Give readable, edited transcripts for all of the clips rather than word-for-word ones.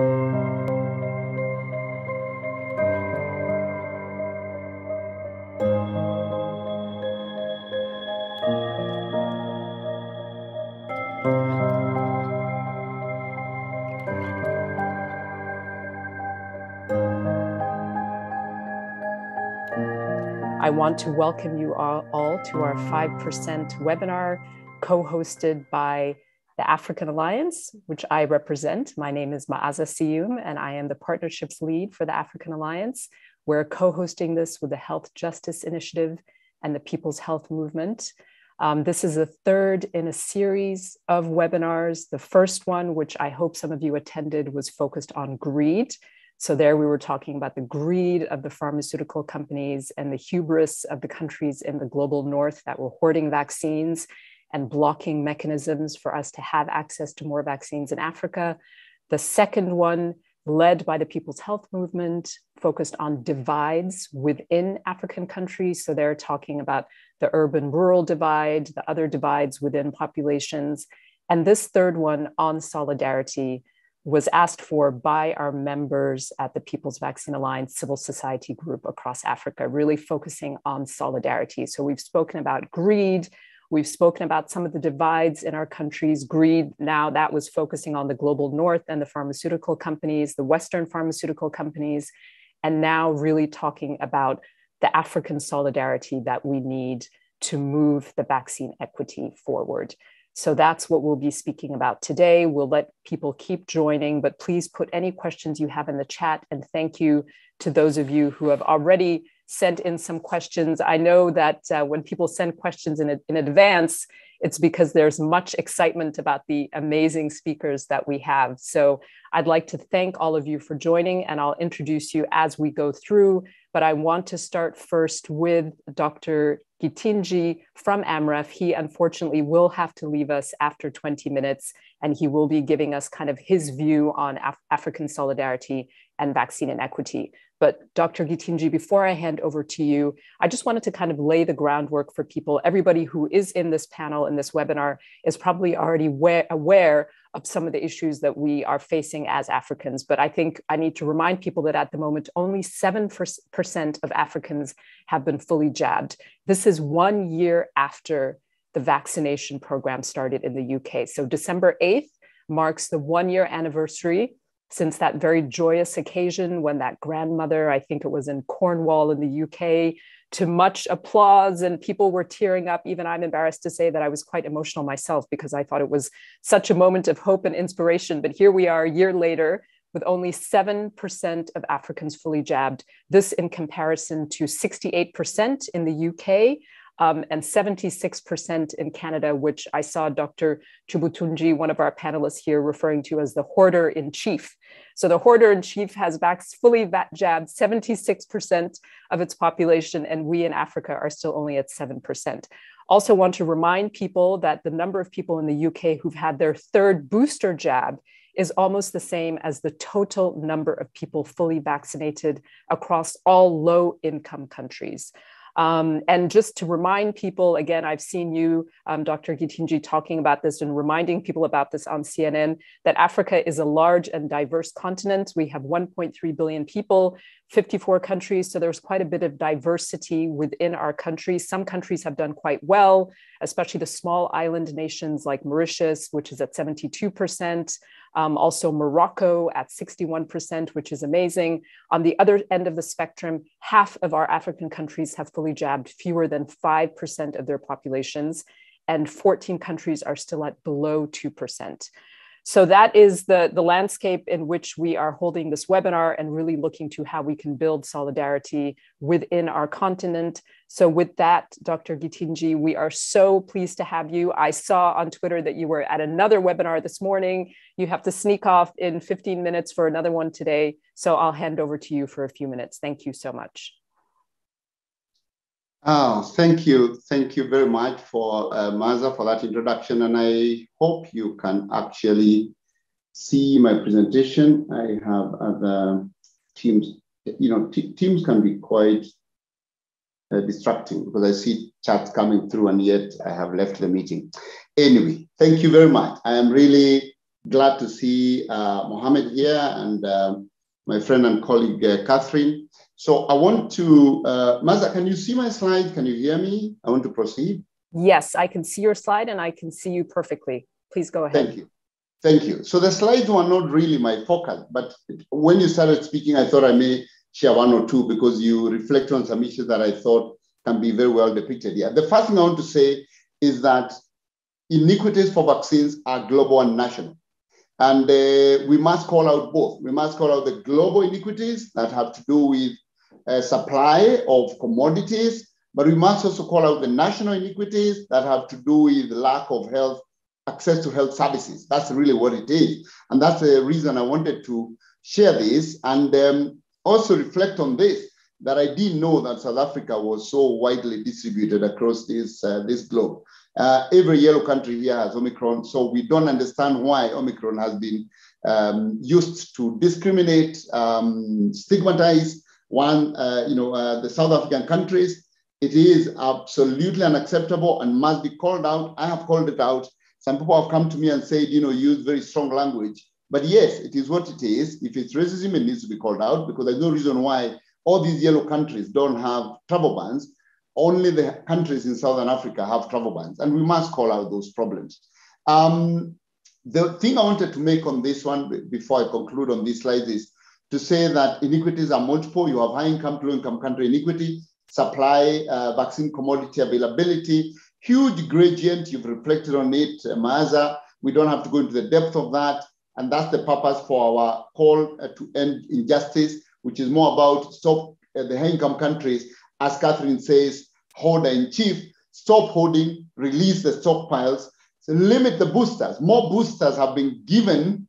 I want to welcome you all to our 5% webinar co-hosted by the African Alliance, which I represent. My name is Maaza Seyoum, and I am the partnerships lead for the African Alliance. We're co-hosting this with the Health Justice Initiative and the People's Health Movement. This is the third in a series of webinars. The first one, which I hope some of you attended, was focused on greed. So there we were talking about the greed of the pharmaceutical companies and the hubris of the countries in the global north that were hoarding vaccines and blocking mechanisms for us to have access to more vaccines in Africa. The second one, led by the People's Health Movement, focused on divides within African countries. So they're talking about the urban-rural divide, the other divides within populations. And this third one on solidarity was asked for by our members at the People's Vaccine Alliance civil society group across Africa, really focusing on solidarity. So we've spoken about greed, we've spoken about some of the divides in our countries. Greed, now that was focusing on the global north and the pharmaceutical companies, the Western pharmaceutical companies, and now really talking about the African solidarity that we need to move the vaccine equity forward. So that's what we'll be speaking about today. We'll let people keep joining, but please put any questions you have in the chat. And thank you to those of you who have already sent in some questions. I know that when people send questions in advance, it's because there's much excitement about the amazing speakers that we have. So I'd like to thank all of you for joining, and I'll introduce you as we go through. But I want to start first with Dr. Githinji from AMREF. He unfortunately will have to leave us after 20 minutes, and he will be giving us kind of his view on African solidarity and vaccine inequity. But Dr. Githinji, before I hand over to you, I just wanted to kind of lay the groundwork for people. Everybody who is in this panel, in this webinar, is probably already aware of some of the issues that we are facing as Africans. But I think I need to remind people that at the moment, only 7% of Africans have been fully jabbed. This is 1 year after the vaccination program started in the UK. So December 8th marks the 1-year anniversary since that very joyous occasion when that grandmother, I think it was in Cornwall in the UK, to much applause and people were tearing up. Even I'm embarrassed to say that I was quite emotional myself because I thought it was such a moment of hope and inspiration. But here we are a year later with only 7% of Africans fully jabbed. This in comparison to 68% in the UK, and 76% in Canada, which I saw Dr. Chobutunji, one of our panelists here, referring to as the hoarder in chief. So the hoarder in chief has fully jabbed 76% of its population, and we in Africa are still only at 7%. Also want to remind people that the number of people in the UK who've had their third booster jab is almost the same as the total number of people fully vaccinated across all low-income countries. And just to remind people, again, I've seen you, Dr. Githinji, talking about this and reminding people about this on CNN, that Africa is a large and diverse continent. We have 1.3 billion people, 54 countries. So there's quite a bit of diversity within our countries. Some countries have done quite well, especially the small island nations like Mauritius, which is at 72%. Also Morocco at 61%, which is amazing. On the other end of the spectrum, half of our African countries have fully jabbed fewer than 5% of their populations, and 14 countries are still at below 2%. So that is the landscape in which we are holding this webinar and really looking to how we can build solidarity within our continent. So with that, Dr. Githinji, we are so pleased to have you. I saw on Twitter that you were at another webinar this morning. You have to sneak off in 15 minutes for another one today. So I'll hand over to you for a few minutes. Thank you so much. Oh, thank you. Thank you very much for Maaza for that introduction. And I hope you can actually see my presentation. I have other teams. You know, teams can be quite distracting because I see chats coming through and yet I have left the meeting. Anyway, thank you very much. I am really Glad to see Muhammed here and my friend and colleague, Catherine. So I want to, Maaza, can you see my slide? Can you hear me? I want to proceed. Yes, I can see your slide and I can see you perfectly. Please go ahead. Thank you. Thank you. So the slides were not really my focus, but when you started speaking, I thought I may share one or two because you reflect on some issues that I thought can be very well depicted here. The first thing I want to say is that inequities for vaccines are global and national. And we must call out both. We must call out the global inequities that have to do with supply of commodities, but we must also call out the national inequities that have to do with lack of health, access to health services. That's really what it is. And that's the reason I wanted to share this and also reflect on this, that I didn't know that South Africa was so widely distributed across this globe. Every yellow country here has Omicron, so we don't understand why Omicron has been used to discriminate, stigmatize the South African countries. It is absolutely unacceptable and must be called out. I have called it out. Some people have come to me and said, use very strong language. But yes, it is what it is. If it's racism, it needs to be called out because there's no reason why all these yellow countries don't have travel bans. Only the countries in Southern Africa have travel bans, and we must call out those problems. The thing I wanted to make on this one, before I conclude on this slide, is to say that inequities are multiple. You have high income to low income country inequity, supply, vaccine commodity availability, huge gradient. You've reflected on it, Maaza. We don't have to go into the depth of that. And that's the purpose for our call to end injustice, which is more about stop the high income countries, as Catherine says, hoarder in chief, stop hoarding, release the stockpiles, so limit the boosters. More boosters have been given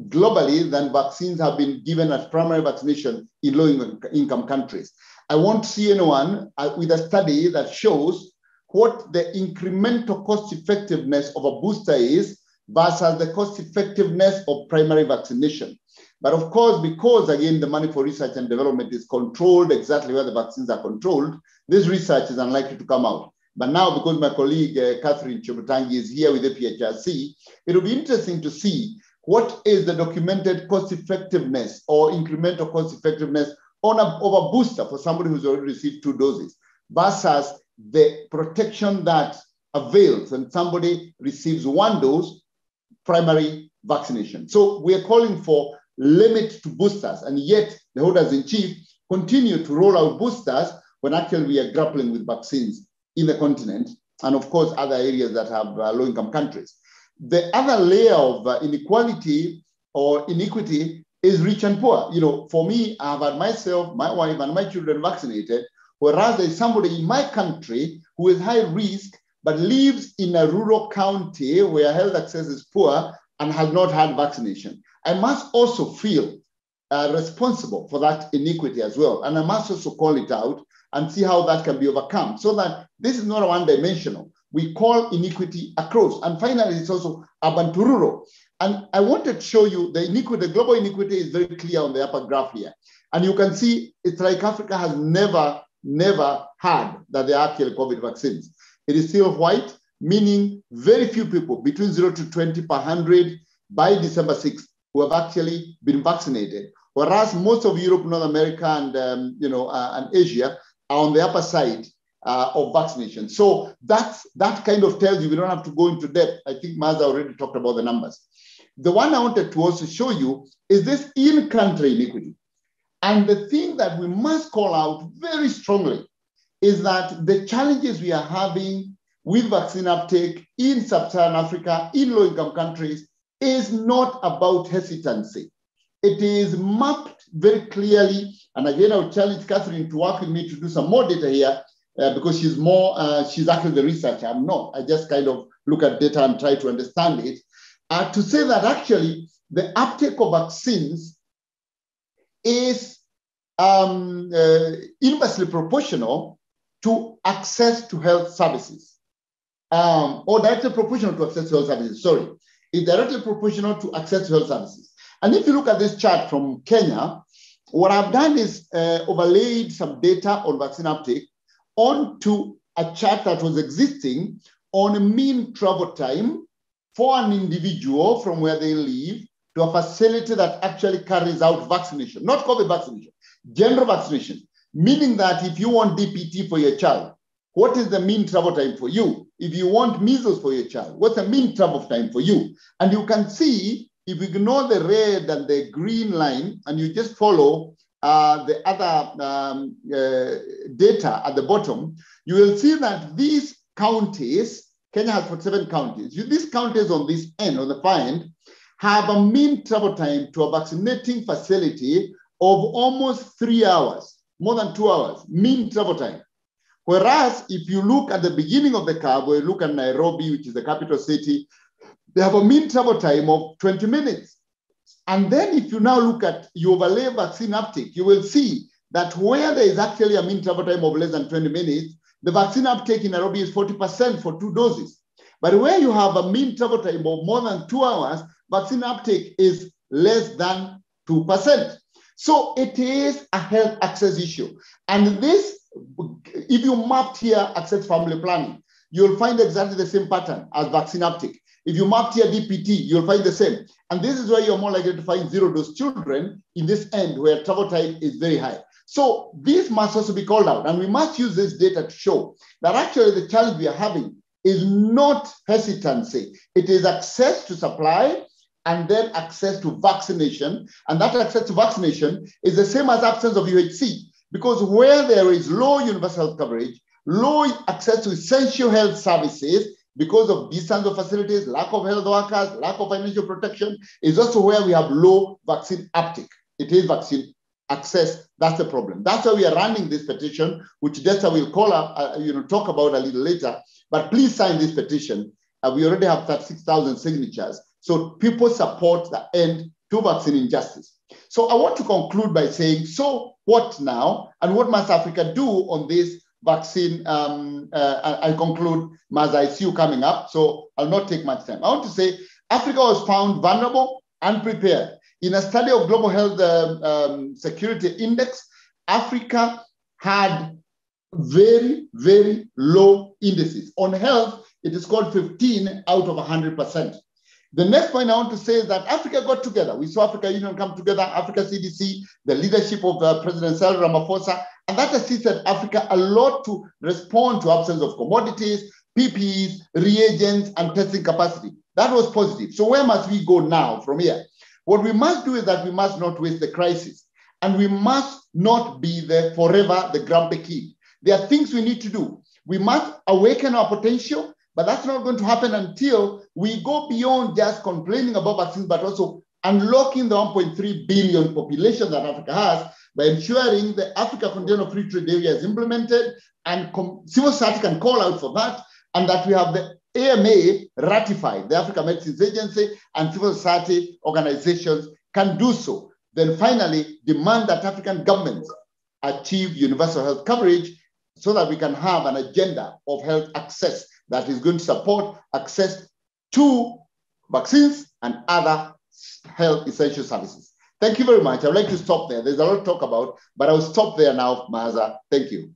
globally than vaccines have been given as primary vaccination in low-income countries. I won't see anyone with a study that shows what the incremental cost effectiveness of a booster is versus the cost effectiveness of primary vaccination. But of course, because again, the money for research and development is controlled exactly where the vaccines are controlled, this research is unlikely to come out. But now, because my colleague, Catherine Chobutungi, is here with the PHRC, it will be interesting to see what is the documented cost effectiveness or incremental cost effectiveness of a booster for somebody who's already received 2 doses versus the protection that avails when somebody receives 1 dose primary vaccination. So we are calling for limit to boosters, and yet the holders in chief continue to roll out boosters when actually we are grappling with vaccines in the continent, and of course other areas that have low-income countries. The other layer of inequality or iniquity is rich and poor. For me, I've had myself, my wife, and my children vaccinated, whereas there's somebody in my country who is high risk but lives in a rural county where health access is poor and has not had vaccination. I must also feel responsible for that iniquity as well. And I must also call it out and see how that can be overcome so that this is not one-dimensional. We call iniquity across. And finally, it's also urban to rural. And I wanted to show you the inequity, the global inequity is very clear on the upper graph here. And you can see it's like Africa has never had that there are actually COVID vaccines. It is still white, meaning very few people, between 0 to 20 per 100 by December 6th, who have actually been vaccinated. Whereas most of Europe, North America, and Asia are on the upper side of vaccination. So that kind of tells you, we don't have to go into depth. I think Maaza already talked about the numbers. The one I wanted to also show you is this in-country inequity. And the thing that we must call out very strongly is that the challenges we are having with vaccine uptake in sub-Saharan Africa, in low-income countries, is not about hesitancy. It is mapped very clearly. And again, I would challenge Catherine to work with me to do some more data here because she's actually the researcher. I'm not. I just kind of look at data and try to understand it. To say that actually the uptake of vaccines is inversely proportional to access to health services, or directly proportional to access to health services, sorry. It's directly proportional to access to health services. And if you look at this chart from Kenya, what I've done is overlaid some data on vaccine uptake onto a chart that was existing on a mean travel time for an individual from where they live to a facility that actually carries out vaccination, not COVID vaccination, general vaccination, meaning that if you want DPT for your child, what is the mean travel time for you? If you want measles for your child, what's the mean travel time for you? And you can see, if you ignore the red and the green line, and you just follow the other data at the bottom, you will see that these counties, Kenya has 47 counties. These counties on this end, on the far end, have a mean travel time to a vaccinating facility of almost 3 hours, more than 2 hours, mean travel time. Whereas if you look at the beginning of the curve, or you look at Nairobi, which is the capital city, they have a mean travel time of 20 minutes. And then if you now look at, you overlay vaccine uptake, you will see that where there is actually a mean travel time of less than 20 minutes, the vaccine uptake in Nairobi is 40% for 2 doses. But where you have a mean travel time of more than 2 hours, vaccine uptake is less than 2%. So it is a health access issue. And this, if you mapped here access family planning, you'll find exactly the same pattern as vaccine uptake. If you mapped here DPT, you'll find the same. And this is where you're more likely to find 0-dose children in this end where travel time is very high. So this must also be called out. And we must use this data to show that actually the challenge we are having is not hesitancy. It is access to supply and then access to vaccination. And that access to vaccination is the same as absence of UHC. Because where there is low universal health coverage, low access to essential health services, because of distance of facilities, lack of health workers, lack of financial protection, is also where we have low vaccine uptake. It is vaccine access. That's the problem. That's why we are running this petition, which Desta will call up, talk about a little later. But please sign this petition. We already have 36,000 signatures. So people support the end to vaccine injustice. So I want to conclude by saying, so what now? And what must Africa do on this vaccine? I conclude, Maaza, I see you coming up, so I'll not take much time. I want to say Africa was found vulnerable, unprepared. In a study of Global Health Security Index, Africa had very, very low indices. On health, it is called 15 out of 100%. The next point I want to say is that Africa got together. We saw Africa Union come together, Africa CDC, the leadership of President Cyril Ramaphosa, and that assisted Africa a lot to respond to absence of commodities, PPEs, reagents, and testing capacity. That was positive. So where must we go now from here? What we must do is that we must not waste the crisis, and we must not be forever the grumpy kid. There are things we need to do. We must awaken our potential, but that's not going to happen until we go beyond just complaining about vaccines, but also unlocking the 1.3 billion population that Africa has by ensuring the Africa Container Free Trade Area is implemented, and civil society can call out for that, and that we have the AMA ratified, the Africa Medicines Agency and civil society organizations can do so. Then finally, demand that African governments achieve universal health coverage so that we can have an agenda of health access that is going to support access to vaccines and other health essential services. Thank you very much. I'd like to stop there. There's a lot to talk about, but I'll stop there now, Maaza. Thank you.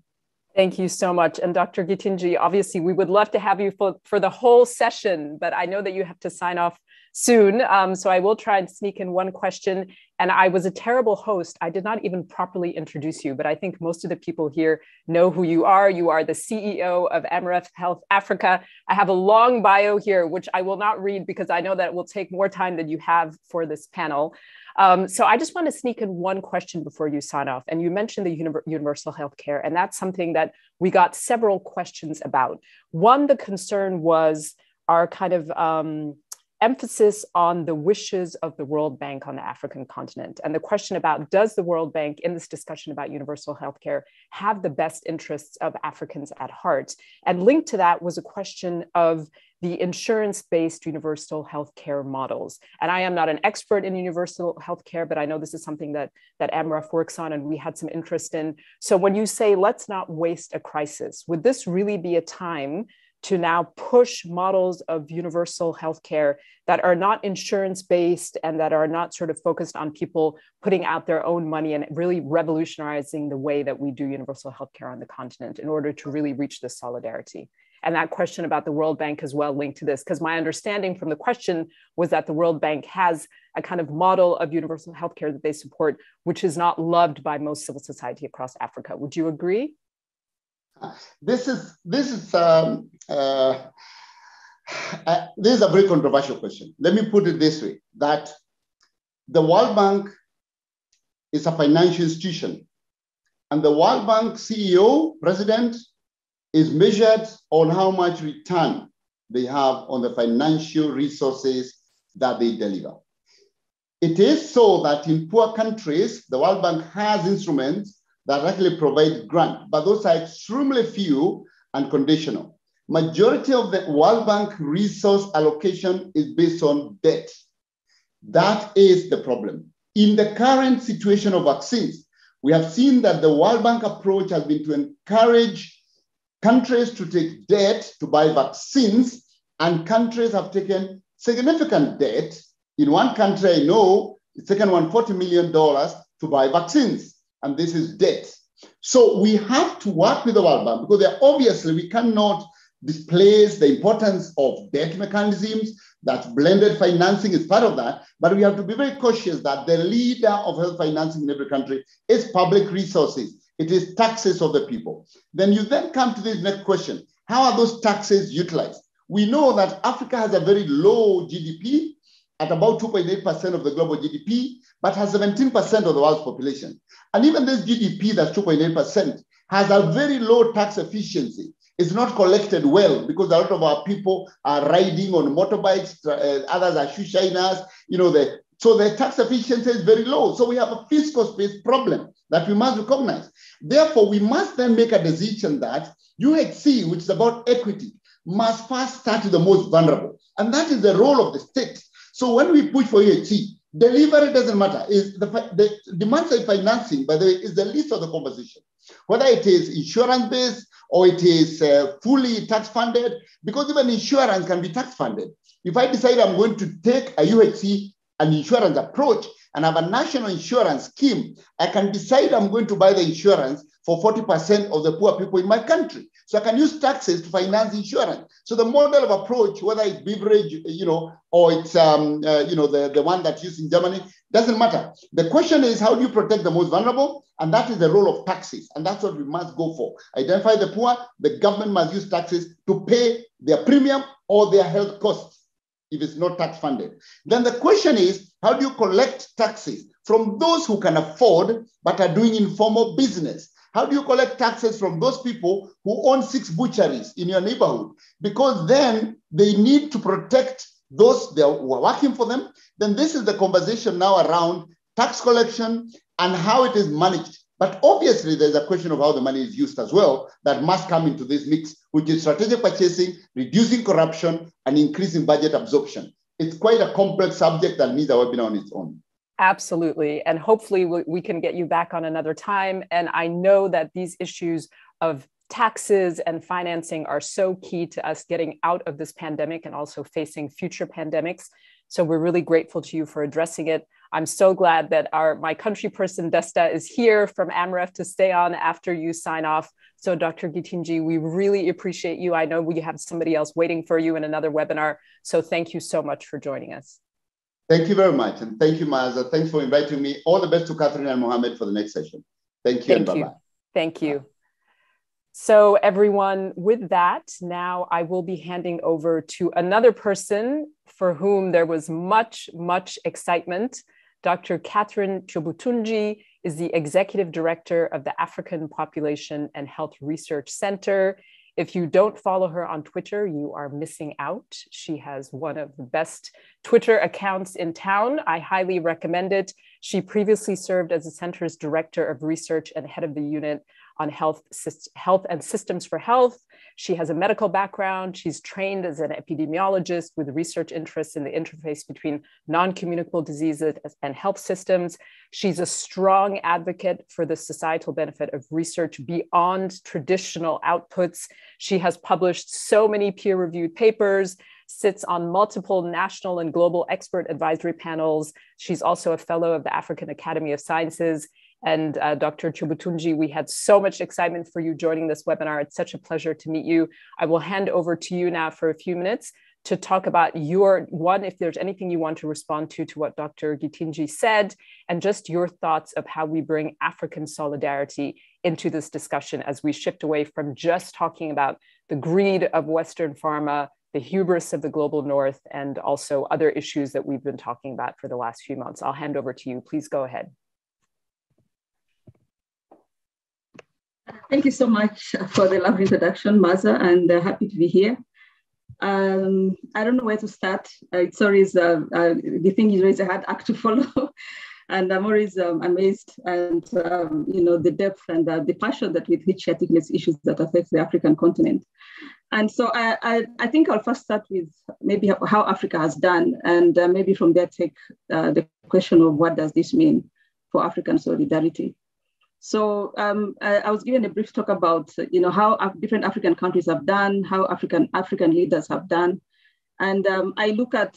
Thank you so much. And Dr. Githinji, obviously, we would love to have you for the whole session, but I know that you have to sign off soon. So I will try and sneak in one question. And I was a terrible host. I did not even properly introduce you, but I think most of the people here know who you are. You are the CEO of AMREF Health Africa. I have a long bio here, which I will not read because I know that it will take more time than you have for this panel. So I just want to sneak in one question before you sign off. And you mentioned the universal healthcare, and that's something that we got several questions about. One, the concern was our kind of emphasis on the wishes of the World Bank on the African continent. And the question about, does the World Bank in this discussion about universal healthcare have the best interests of Africans at heart? And linked to that was a question of the insurance-based universal healthcare models. And I am not an expert in universal healthcare, but I know this is something that AMREF works on and we had some interest in. So when you say, let's not waste a crisis, would this really be a time to now push models of universal healthcare that are not insurance-based and that are not sort of focused on people putting out their own money and really revolutionizing the way that we do universal healthcare on the continent in order to really reach this solidarity? And that question about the World Bank as well linked to this, because my understanding from the question was that the World Bank has a kind of model of universal healthcare that they support, which is not loved by most civil society across Africa. Would you agree? This is a very controversial question. Let me put it this way, that the World Bank is a financial institution, and the World Bank CEO, president, is measured on how much return they have on the financial resources that they deliver. It is so that in poor countries, the World Bank has instruments that actually provide grant, but those are extremely few and conditional. Majority of the World Bank resource allocation is based on debt. That is the problem. In the current situation of vaccines, we have seen that the World Bank approach has been to encourage countries to take debt to buy vaccines, and countries have taken significant debt. In one country, I know it's taken $140 million to buy vaccines, and this is debt. So we have to work with the World Bank, because obviously we cannot displace the importance of debt mechanisms. That blended financing is part of that, but we have to be very cautious that the leader of health financing in every country is public resources. It is taxes of the people. Then you then come to this next question. How are those taxes utilized? We know that Africa has a very low GDP at about 2.8% of the global GDP, but has 17% of the world's population. And even this GDP that's 2.8% has a very low tax efficiency. It's not collected well because a lot of our people are riding on motorbikes, others are shoe shiners, so the tax efficiency is very low. So we have a fiscal space problem that we must recognize. Therefore, we must then make a decision that UHC, which is about equity, must first start with the most vulnerable. And that is the role of the state. So when we push for UHC, delivery doesn't matter. The demand side financing, by the way, is the least of the conversation. Whether it is insurance-based or it is fully tax-funded, because even insurance can be tax-funded. If I decide I'm going to take a UHC, an insurance approach, and have a national insurance scheme, I can decide I'm going to buy the insurance for 40% of the poor people in my country. So I can use taxes to finance insurance. So the model of approach, whether it's beverage, or it's the one that's used in Germany, doesn't matter. The question is, how do you protect the most vulnerable? And that is the role of taxes. And that's what we must go for. Identify the poor, the government must use taxes to pay their premium or their health costs if it's not tax funded. Then the question is, how do you collect taxes from those who can afford but are doing informal business? How do you collect taxes from those people who own 6 butcheries in your neighborhood? Because then they need to protect those who are working for them. Then this is the conversation now around tax collection and how it is managed. But obviously, there's a question of how the money is used as well that must come into this mix, which is strategic purchasing, reducing corruption, and increasing budget absorption. It's quite a complex subject that needs a webinar on its own. Absolutely. And hopefully we can get you back on another time. And I know that these issues of taxes and financing are so key to us getting out of this pandemic and also facing future pandemics. So we're really grateful to you for addressing it. I'm so glad that my country person, Desta, is here from AMREF to stay on after you sign off. So Dr. Githinji, we really appreciate you. I know we have somebody else waiting for you in another webinar. So thank you so much for joining us. Thank you very much. And thank you, Maaza. Thanks for inviting me. All the best to Catherine and Muhammed for the next session. Thank you. Thank you. Thank you. So everyone, with that, now I will be handing over to another person for whom there was much, much excitement. Dr. Catherine Chobutunji is the Executive Director of the African Population and Health Research Center. If you don't follow her on Twitter, you are missing out. She has one of the best Twitter accounts in town. I highly recommend it. She previously served as the center's Director of Research and head of the unit on health and systems for health. She has a medical background. She's trained as an epidemiologist with research interests in the interface between non-communicable diseases and health systems. She's a strong advocate for the societal benefit of research beyond traditional outputs. She has published so many peer-reviewed papers, sits on multiple national and global expert advisory panels. She's also a fellow of the African Academy of Sciences. And Dr. Chobutunji, we had so much excitement for you joining this webinar. It's such a pleasure to meet you. I will hand over to you now for a few minutes to talk about if there's anything you want to respond to what Dr. Githinji said, and just your thoughts of how we bring African solidarity into this discussion as we shift away from just talking about the greed of Western pharma, the hubris of the global North, and also other issues that we've been talking about for the last few months. I'll hand over to you. Please go ahead. Thank you so much for the lovely introduction, Maaza, and happy to be here. I don't know where to start. It's always Githinji is always a hard act to follow, and I'm always amazed and the depth and the passion that with which he articulates issues that affect the African continent. And so I think I'll first start with maybe how Africa has done, and maybe from there take the question of what does this mean for African solidarity. So I was given a brief talk about how different African countries have done, how African leaders have done, and I look at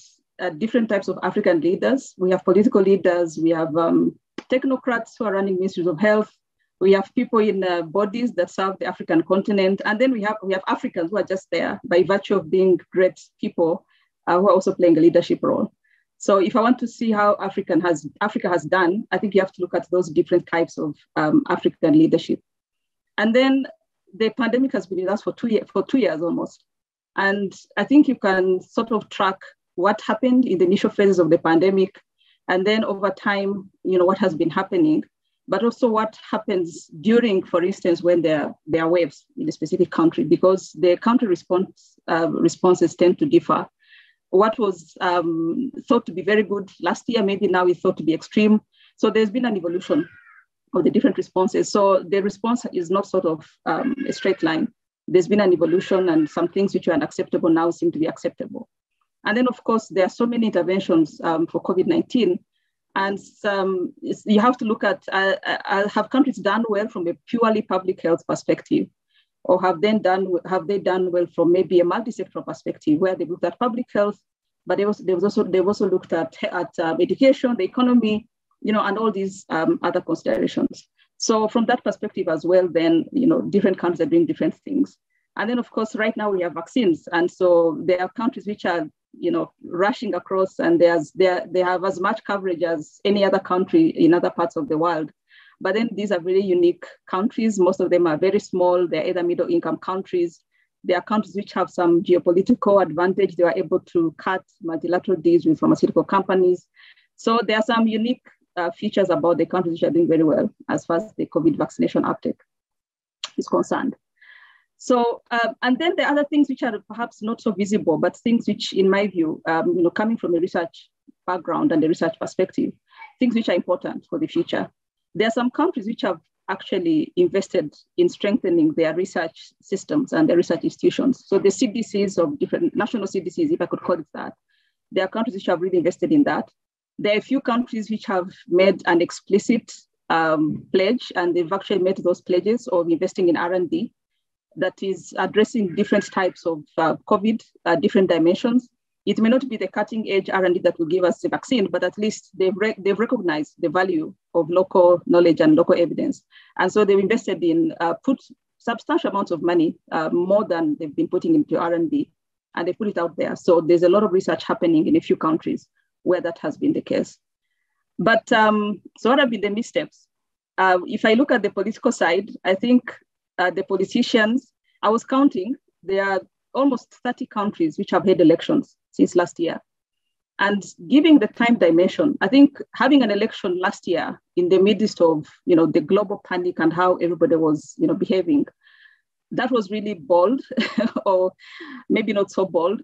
different types of African leaders. We have political leaders, we have technocrats who are running ministries of health, we have people in bodies that serve the African continent, and then we have Africans who are just there by virtue of being great people who are also playing a leadership role. So if I want to see how Africa has done, I think you have to look at those different types of African leadership. And then the pandemic has been with us for 2 years almost. And I think you can sort of track what happened in the initial phases of the pandemic, and then over time, what has been happening, but also what happens during, for instance, when there are waves in a specific country, because the country responses tend to differ. What was thought to be very good last year, maybe now is thought to be extreme. So there's been an evolution of the different responses. So the response is not sort of a straight line. There's been an evolution, and some things which were unacceptable now seem to be acceptable. And then, of course, there are so many interventions for COVID-19. And you have to look at, have countries done well from a purely public health perspective? Or have they done well from maybe a multi-sectoral perspective, where they looked at public health, but they've also looked at education, the economy, and all these other considerations. So from that perspective as well, then different countries are doing different things. And then of course, right now we have vaccines, and so there are countries which are rushing across, and they have as much coverage as any other country in other parts of the world. But then these are very unique countries. Most of them are very small. They're either middle-income countries. They are countries which have some geopolitical advantage. They were able to cut multilateral deals with pharmaceutical companies. So there are some unique features about the countries which are doing very well as far as the COVID vaccination uptake is concerned. So, and then the other things which are perhaps not so visible, but things which, in my view, coming from a research background and a research perspective, things which are important for the future. There are some countries which have actually invested in strengthening their research systems and their research institutions. So the CDCs of different national CDCs, if I could call it that, there are countries which have really invested in that. There are a few countries which have made an explicit pledge, and they've actually made those pledges of investing in R&D that is addressing different types of COVID, different dimensions. It may not be the cutting edge R&D that will give us the vaccine, but at least they've recognized the value of local knowledge and local evidence. And so they've invested in, put substantial amounts of money, more than they've been putting into R&D, and they put it out there. So there's a lot of research happening in a few countries where that has been the case. But so what have been the missteps? If I look at the political side, I think the politicians, I was counting, there are almost 30 countries which have had elections since last year. And giving the time dimension, I think having an election last year in the midst of the global panic and how everybody was behaving, that was really bold, or maybe not so bold,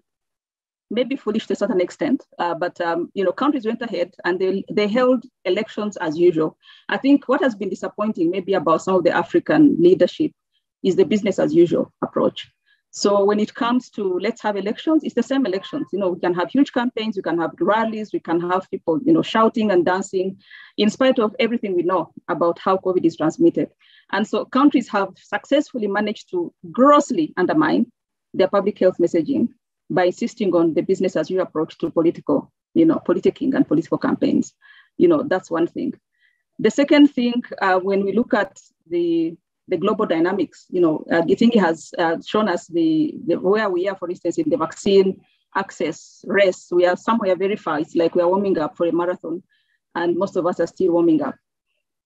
maybe foolish to a certain extent. But countries went ahead and they held elections as usual. I think what has been disappointing maybe about some of the African leadership is the business as usual approach. So when it comes to let's have elections, it's the same elections. We can have huge campaigns, we can have rallies, we can have people, shouting and dancing, in spite of everything we know about how COVID is transmitted. And so countries have successfully managed to grossly undermine their public health messaging by insisting on the business as usual approach to political, politicking and political campaigns. That's one thing. The second thing, when we look at the global dynamics, Githinji has shown us the where we are, for instance, in the vaccine access race. We are somewhere very far. It's like we are warming up for a marathon, and most of us are still warming up.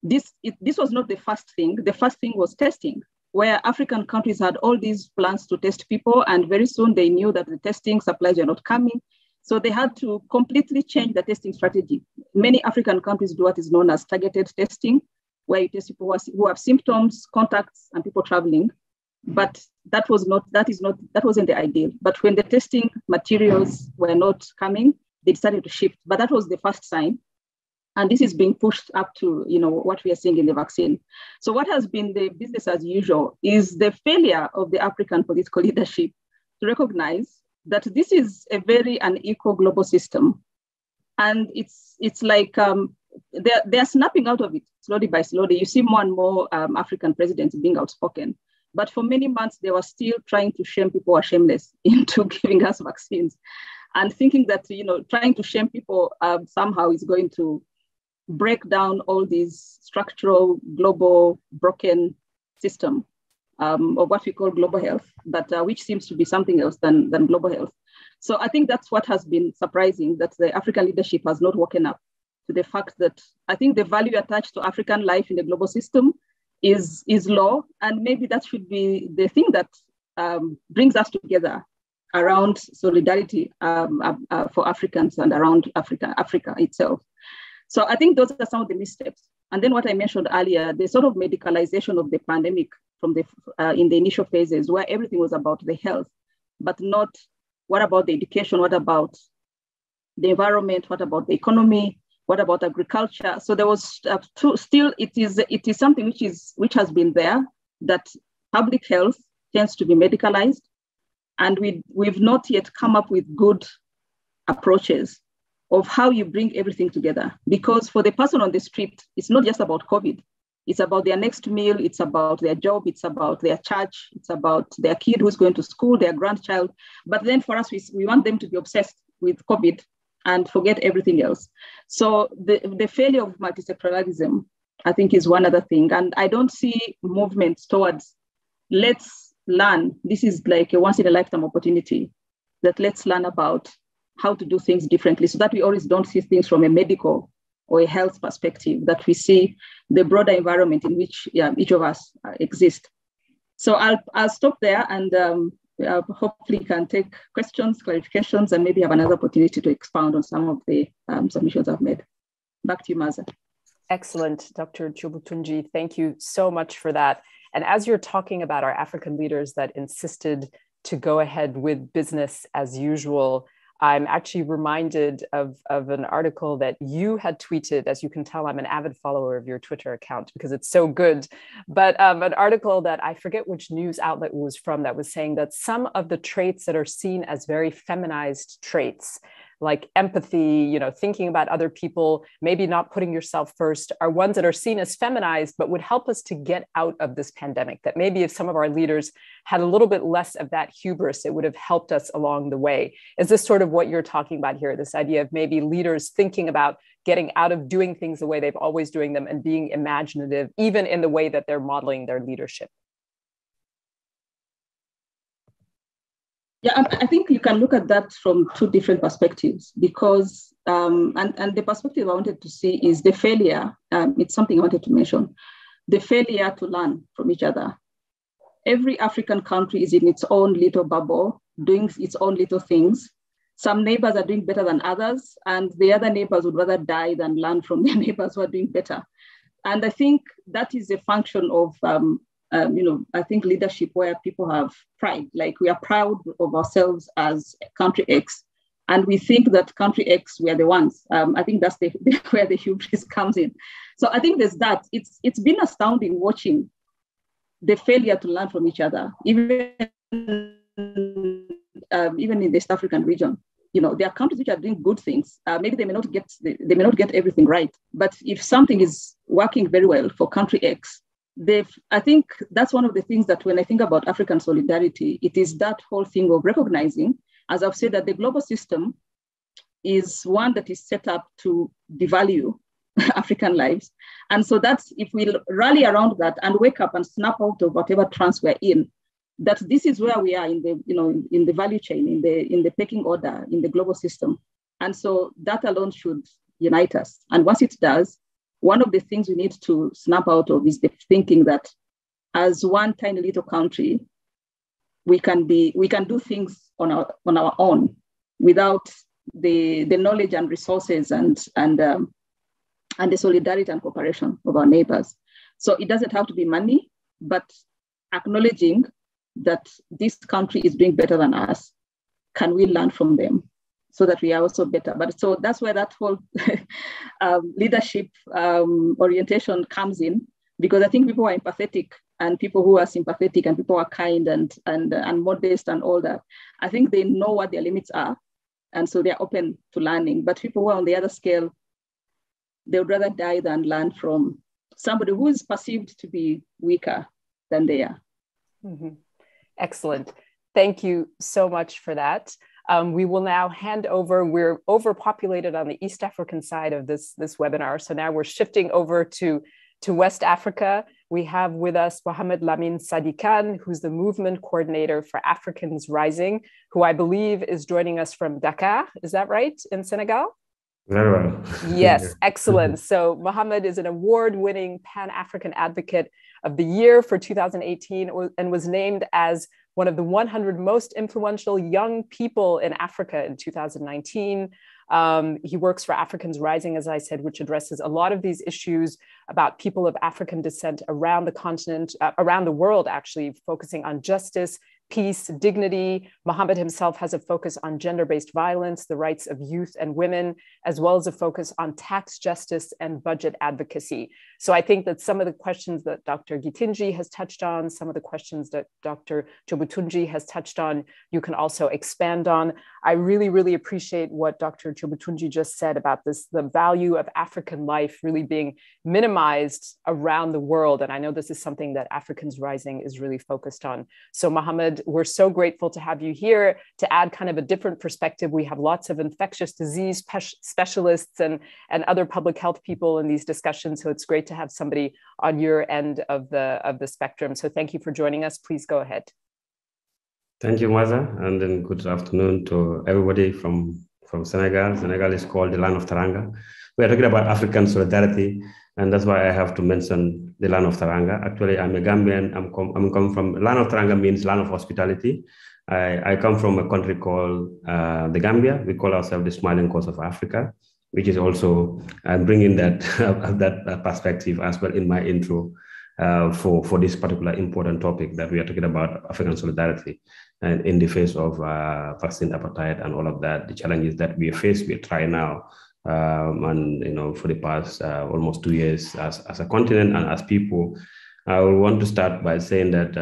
This was not the first thing. The first thing was testing, where African countries had all these plans to test people, and very soon they knew that the testing supplies were not coming. So they had to completely change the testing strategy. Many African countries do what is known as targeted testing, where you test people who have symptoms, contacts, and people traveling. But that wasn't the ideal. But when the testing materials were not coming, they started to shift. But that was the first sign. And this is being pushed up to what we are seeing in the vaccine. So what has been the business as usual is the failure of the African political leadership to recognize that this is a very unequal global system. And it's like they're snapping out of it slowly by slowly. You see more and more African presidents being outspoken. But for many months, they were still trying to shame people who are shameless into giving us vaccines, and thinking that trying to shame people somehow is going to break down all these structural, global, broken system of what we call global health, but which seems to be something else than global health. So I think that's what has been surprising, that the African leadership has not woken up to the fact that I think the value attached to African life in the global system is low, and maybe that should be the thing that brings us together around solidarity for Africans and around Africa itself. So I think those are some of the missteps. And then what I mentioned earlier, the sort of medicalization of the pandemic from in the initial phases, where everything was about the health, but not what about the education, what about the environment, what about the economy, what about agriculture? So there was still, it is something which has been there, that public health tends to be medicalized, and we've not yet come up with good approaches of how you bring everything together. Because for the person on the street, it's not just about COVID. It's about their next meal, it's about their job, it's about their church, it's about their kid who's going to school, their grandchild. But then for us, we want them to be obsessed with COVID and forget everything else. So the failure of multisectoralism, I think, is one other thing. And I don't see movements towards, let's learn. This is like a once in a lifetime opportunity, that let's learn about how to do things differently, so that we always don't see things from a medical or a health perspective, that we see the broader environment in which each of us exist. So I'll stop there, and hopefully can take questions, clarifications, and maybe have another opportunity to expound on some of the submissions I've made. Back to you, Maaza. Excellent, Dr. Chobutunji. Thank you so much for that. And as you're talking about our African leaders that insisted to go ahead with business as usual, I'm actually reminded of an article that you had tweeted. As you can tell, I'm an avid follower of your Twitter account because it's so good. But an article that I forget which news outlet it was from, that was saying that some of the traits that are seen as very feminized traits, like empathy, thinking about other people, maybe not putting yourself first, are ones that are seen as feminized, but would help us to get out of this pandemic. That maybe if some of our leaders had a little bit less of that hubris, it would have helped us along the way. Is this sort of what you're talking about here? This idea of maybe leaders thinking about getting out of doing things the way they've always doing them and being imaginative, even in the way that they're modeling their leadership? Yeah, I think you can look at that from two different perspectives, because, and the perspective I wanted to see is the failure. It's something I wanted to mention, the failure to learn from each other. Every African country is in its own little bubble, doing its own little things. Some neighbors are doing better than others, and the other neighbors would rather die than learn from their neighbors who are doing better. And I think that is a function of I think leadership where people have pride, like we are proud of ourselves as country X, and we think that country X, we are the ones. I think that's where the hubris comes in. So I think there's that. It's been astounding watching the failure to learn from each other, even in the East African region. There are countries which are doing good things. Maybe they may not get everything right, but if something is working very well for country X, I think that's one of the things that when I think about African solidarity, it is that whole thing of recognizing, as I've said, that the global system is one that is set up to devalue African lives. And so that's, if we rally around that and wake up and snap out of whatever trance we're in, that this is where we are in the, in the value chain, in the pecking order, in the global system. And so that alone should unite us. And once it does, one of the things we need to snap out of is the thinking that as one tiny little country, we can do things on our own without the knowledge and resources and the solidarity and cooperation of our neighbors. So it doesn't have to be money, but acknowledging that this country is doing better than us. Can we learn from them so that we are also better? But so that's where that whole leadership orientation comes in, because I think people are empathetic, and people who are sympathetic, and people who are kind and modest and all that, I think they know what their limits are. And so they're open to learning. But people who are on the other scale, they would rather die than learn from somebody who is perceived to be weaker than they are. Mm-hmm. Excellent. Thank you so much for that. We will now hand over, we're overpopulated on the East African side of this webinar. So now we're shifting over to West Africa. We have with us Muhammed Lamin Saidykhan, who's the movement coordinator for Africans Rising, who I believe is joining us from Dakar. Is that right, in Senegal? Very well. Yes, excellent. So Muhammed is an award-winning Pan-African Advocate of the Year for 2018 and was named as one of the 100 most influential young people in Africa in 2019. He works for Africans Rising, as I said, which addresses a lot of these issues about people of African descent around the continent, around the world, actually, focusing on justice, peace, dignity. Muhammed himself has a focus on gender-based violence, the rights of youth and women, as well as a focus on tax justice and budget advocacy. So I think that some of the questions that Dr. Githinji has touched on, some of the questions that Dr. Chobutunji has touched on, you can also expand on. I really, really appreciate what Dr. Chobutunji just said about this, the value of African life really being minimized around the world. And I know this is something that Africans Rising is really focused on. So Muhammed, we're so grateful to have you here to add kind of a different perspective. We have lots of infectious disease specialists and other public health people in these discussions. So it's great to have somebody on your end of the spectrum. So thank you for joining us. Please go ahead. Thank you, Maaza, and then good afternoon to everybody from Senegal. Senegal is called the land of Teranga. We are talking about African solidarity, and that's why I have to mention the land of Teranga. Actually, I'm a Gambian. I'm come from land of Teranga, means land of hospitality. I come from a country called the Gambia. We call ourselves the smiling coast of Africa, which is also bringing that that perspective as well in my intro for this particular important topic that we are talking about, African solidarity, and in the face of vaccine appetite and all of that, the challenges that we face, we try now. And for the past almost 2 years as a continent and as people, I would want to start by saying that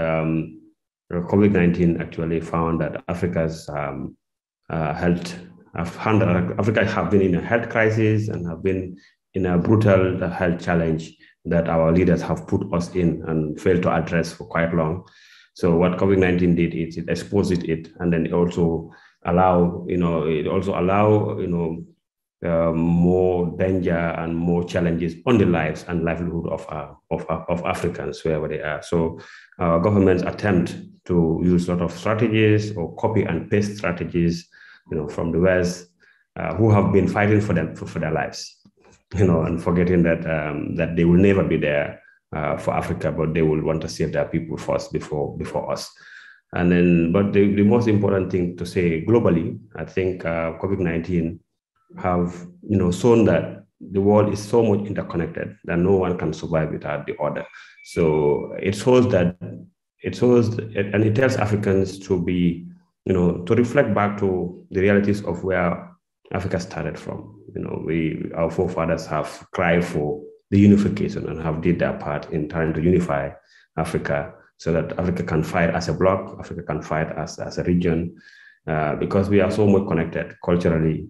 COVID-19 actually found that Africa have been in a health crisis and have been in a brutal health challenge that our leaders have put us in and failed to address for quite long. So what COVID-19 did is it exposed it, and then it also allow more danger and more challenges on the lives and livelihood of Africans wherever they are. So our governments attempt to use sort of strategies or copy and paste strategies, from the West, who have been fighting for them for their lives, and forgetting that that they will never be there for Africa, but they will want to save their people first before us. And then, but the most important thing to say globally, I think COVID-19 have shown that the world is so much interconnected that no one can survive without the other. So it shows and it tells Africans to be, to reflect back to the realities of where Africa started from. Our forefathers have cried for the unification and have did their part in trying to unify Africa so that Africa can fight as a bloc, Africa can fight as a region, because we are so much connected culturally,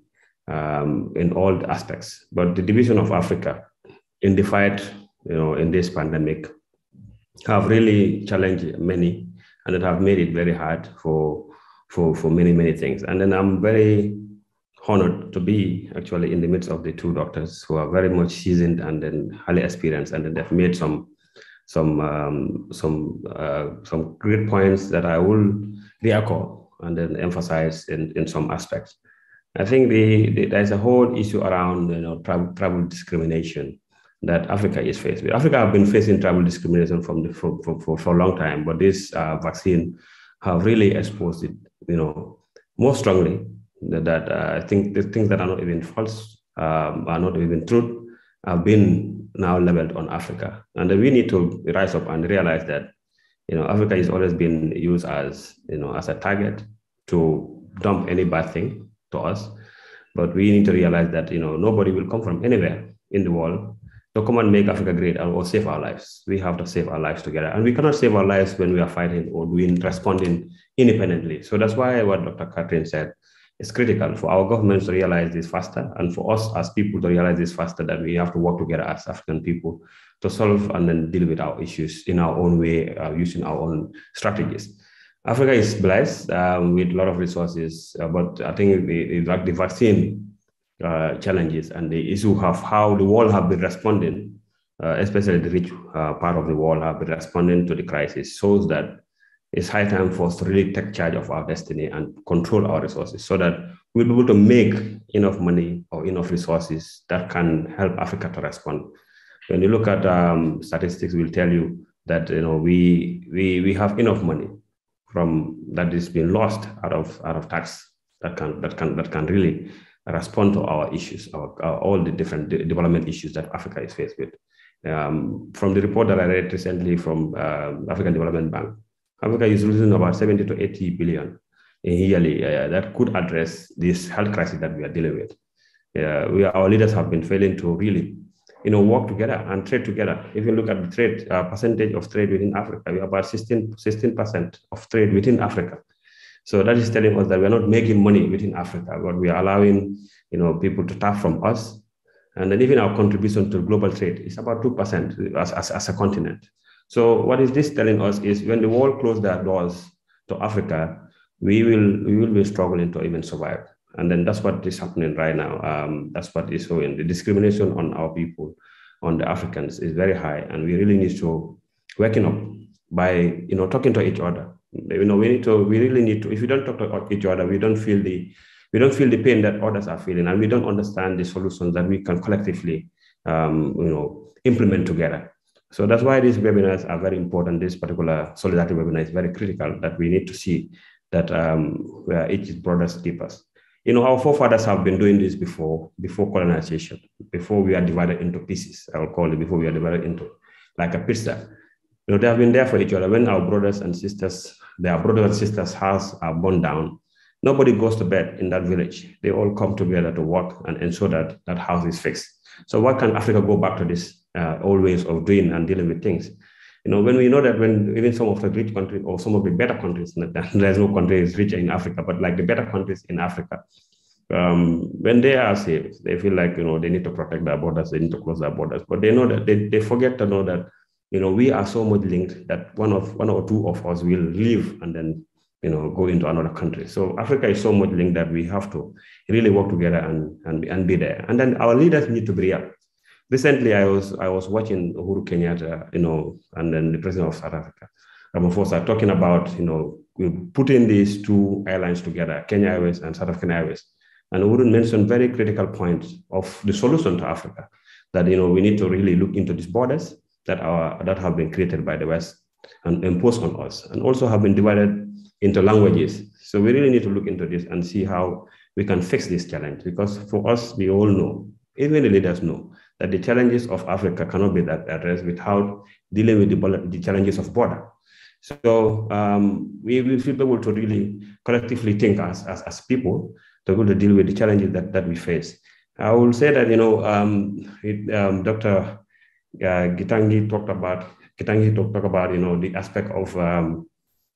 in all aspects. But the division of Africa in the fight, in this pandemic, have really challenged many, and it have made it very hard for many things. And then I'm very honored to be actually in the midst of the two doctors who are very much seasoned and then highly experienced, and then they've made some great points that I will re-echo and then emphasize in some aspects. I think there's a whole issue around travel discrimination that Africa is faced with. Africa have been facing travel discrimination for a long time, but this vaccine have really exposed it, more strongly. That I think the things that are not even false, are not even truth, have been now leveled on Africa, and we need to rise up and realize that Africa has always been used as as a target to dump any bad thing to us. But we need to realize that nobody will come from anywhere in the world to come and make Africa great or save our lives. We have to save our lives together, and we cannot save our lives when we are fighting or responding independently. So that's why what Dr. Catherine said is critical for our governments to realize this faster, and for us as people to realize this faster, that we have to work together as African people to solve and then deal with our issues in our own way, using our own strategies. Africa is blessed with a lot of resources, but I think the vaccine challenges and the issue of how the world have been responding, especially the rich part of the world have been responding to the crisis, shows that it's high time for us to really take charge of our destiny and control our resources so that we'll be able to make enough money or enough resources that can help Africa to respond. When you look at statistics, will tell you that we have enough money from that is being lost out of tax that can really respond to our issues, all the different development issues that Africa is faced with. From the report that I read recently from African Development Bank, Africa is losing about 70 to 80 billion yearly that could address this health crisis that we are dealing with. Our leaders have been failing to really work together and trade together. If you look at the trade percentage of trade within Africa, we are about 16% of trade within Africa. So that is telling us that we're not making money within Africa, but we are allowing people to tap from us. And then even our contribution to global trade is about 2% as a continent. So what is this telling us is when the world closes their doors to Africa, we will be struggling to even survive. And then that's what is happening right now. That's what is showing. The discrimination on our people, on the Africans, is very high, and we really need to waking up by talking to each other. We really need to. If we don't talk to each other, we don't feel the pain that others are feeling, and we don't understand the solutions that we can collectively implement together. So that's why these webinars are very important. This particular solidarity webinar is very critical, that we need to see that where each is brothers keepers. Our forefathers have been doing this before colonization, before we are divided into pieces. I will call it before we are divided into like a pizza. They have been there for each other. When our brothers and sisters' houses are burned down, nobody goes to bed in that village. They all come together to work and ensure that that house is fixed. So why can't Africa go back to this old ways of doing and dealing with things? When we know that when even some of the rich countries or some of the better countries, there's no country is richer in Africa, but like the better countries in Africa, when they are safe, they feel like, they need to protect their borders, they need to close their borders, but they know that they forget to know that, we are so much linked that one or two of us will leave and then, go into another country. So Africa is so much linked that we have to really work together and be there. And then our leaders need to be real. Recently, I was watching Uhuru Kenyatta, and then the president of South Africa, Ramaphosa, talking about, putting these two airlines together, Kenya Airways and South African Airways. And Uhuru mentioned very critical points of the solution to Africa, that, we need to really look into these borders that have been created by the West and imposed on us, and also have been divided into languages. So we really need to look into this and see how we can fix this challenge, because for us, we all know, even the leaders know, that the challenges of Africa cannot be addressed without dealing with the challenges of border. So we will be able to really collectively think as people to be able to deal with the challenges that we face. I will say that, Dr. Githinji talked about, the aspect of,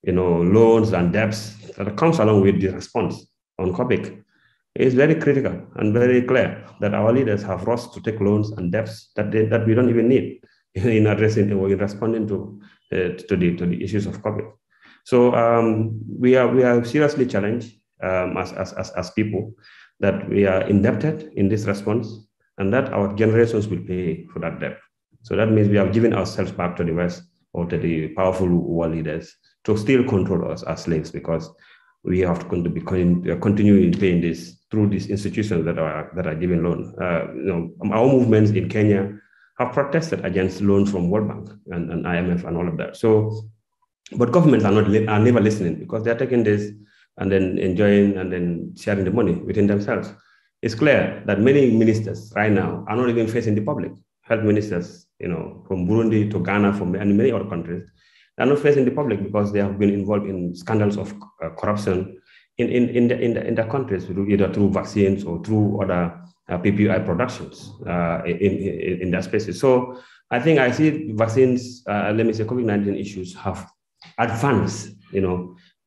loans and debts that comes along with the response on COVID. It's very critical and very clear that our leaders have rushed to take loans and debts that we don't even need in addressing or in responding to the issues of COVID. So we are seriously challenged as people, that we are indebted in this response and that our generations will pay for that debt. So that means we have given ourselves back to the West or to the powerful world leaders to still control us as slaves, because we have to be continuing paying this through these institutions that are giving loan. Our movements in Kenya have protested against loans from World Bank and IMF and all of that. So, but governments are never listening, because they're taking this and then enjoying and then sharing the money within themselves. It's clear that many ministers right now are not even facing the public. Health ministers, from Burundi to Ghana, and many other countries, are not facing the public because they have been involved in scandals of corruption in the countries, either through vaccines or through other PPI productions in that spaces. So I think I see vaccines, COVID-19 issues have advanced,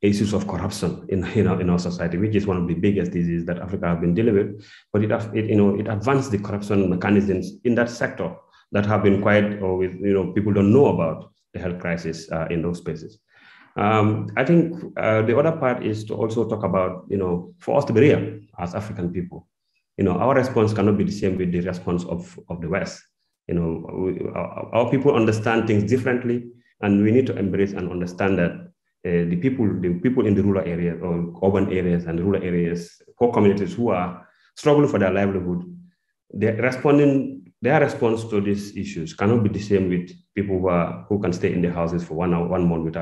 issues of corruption in our society, which is one of the biggest diseases that Africa have been dealing with. But it advanced the corruption mechanisms in that sector that have been quite, people don't know about the health crisis in those spaces. I think the other part is to also talk about, for us to be real as African people, our response cannot be the same with the response of the West. Our people understand things differently, and we need to embrace and understand that the people in the rural areas or urban areas and rural areas, poor communities who are struggling for their livelihood, their response to these issues cannot be the same with people who can stay in their houses for 1 month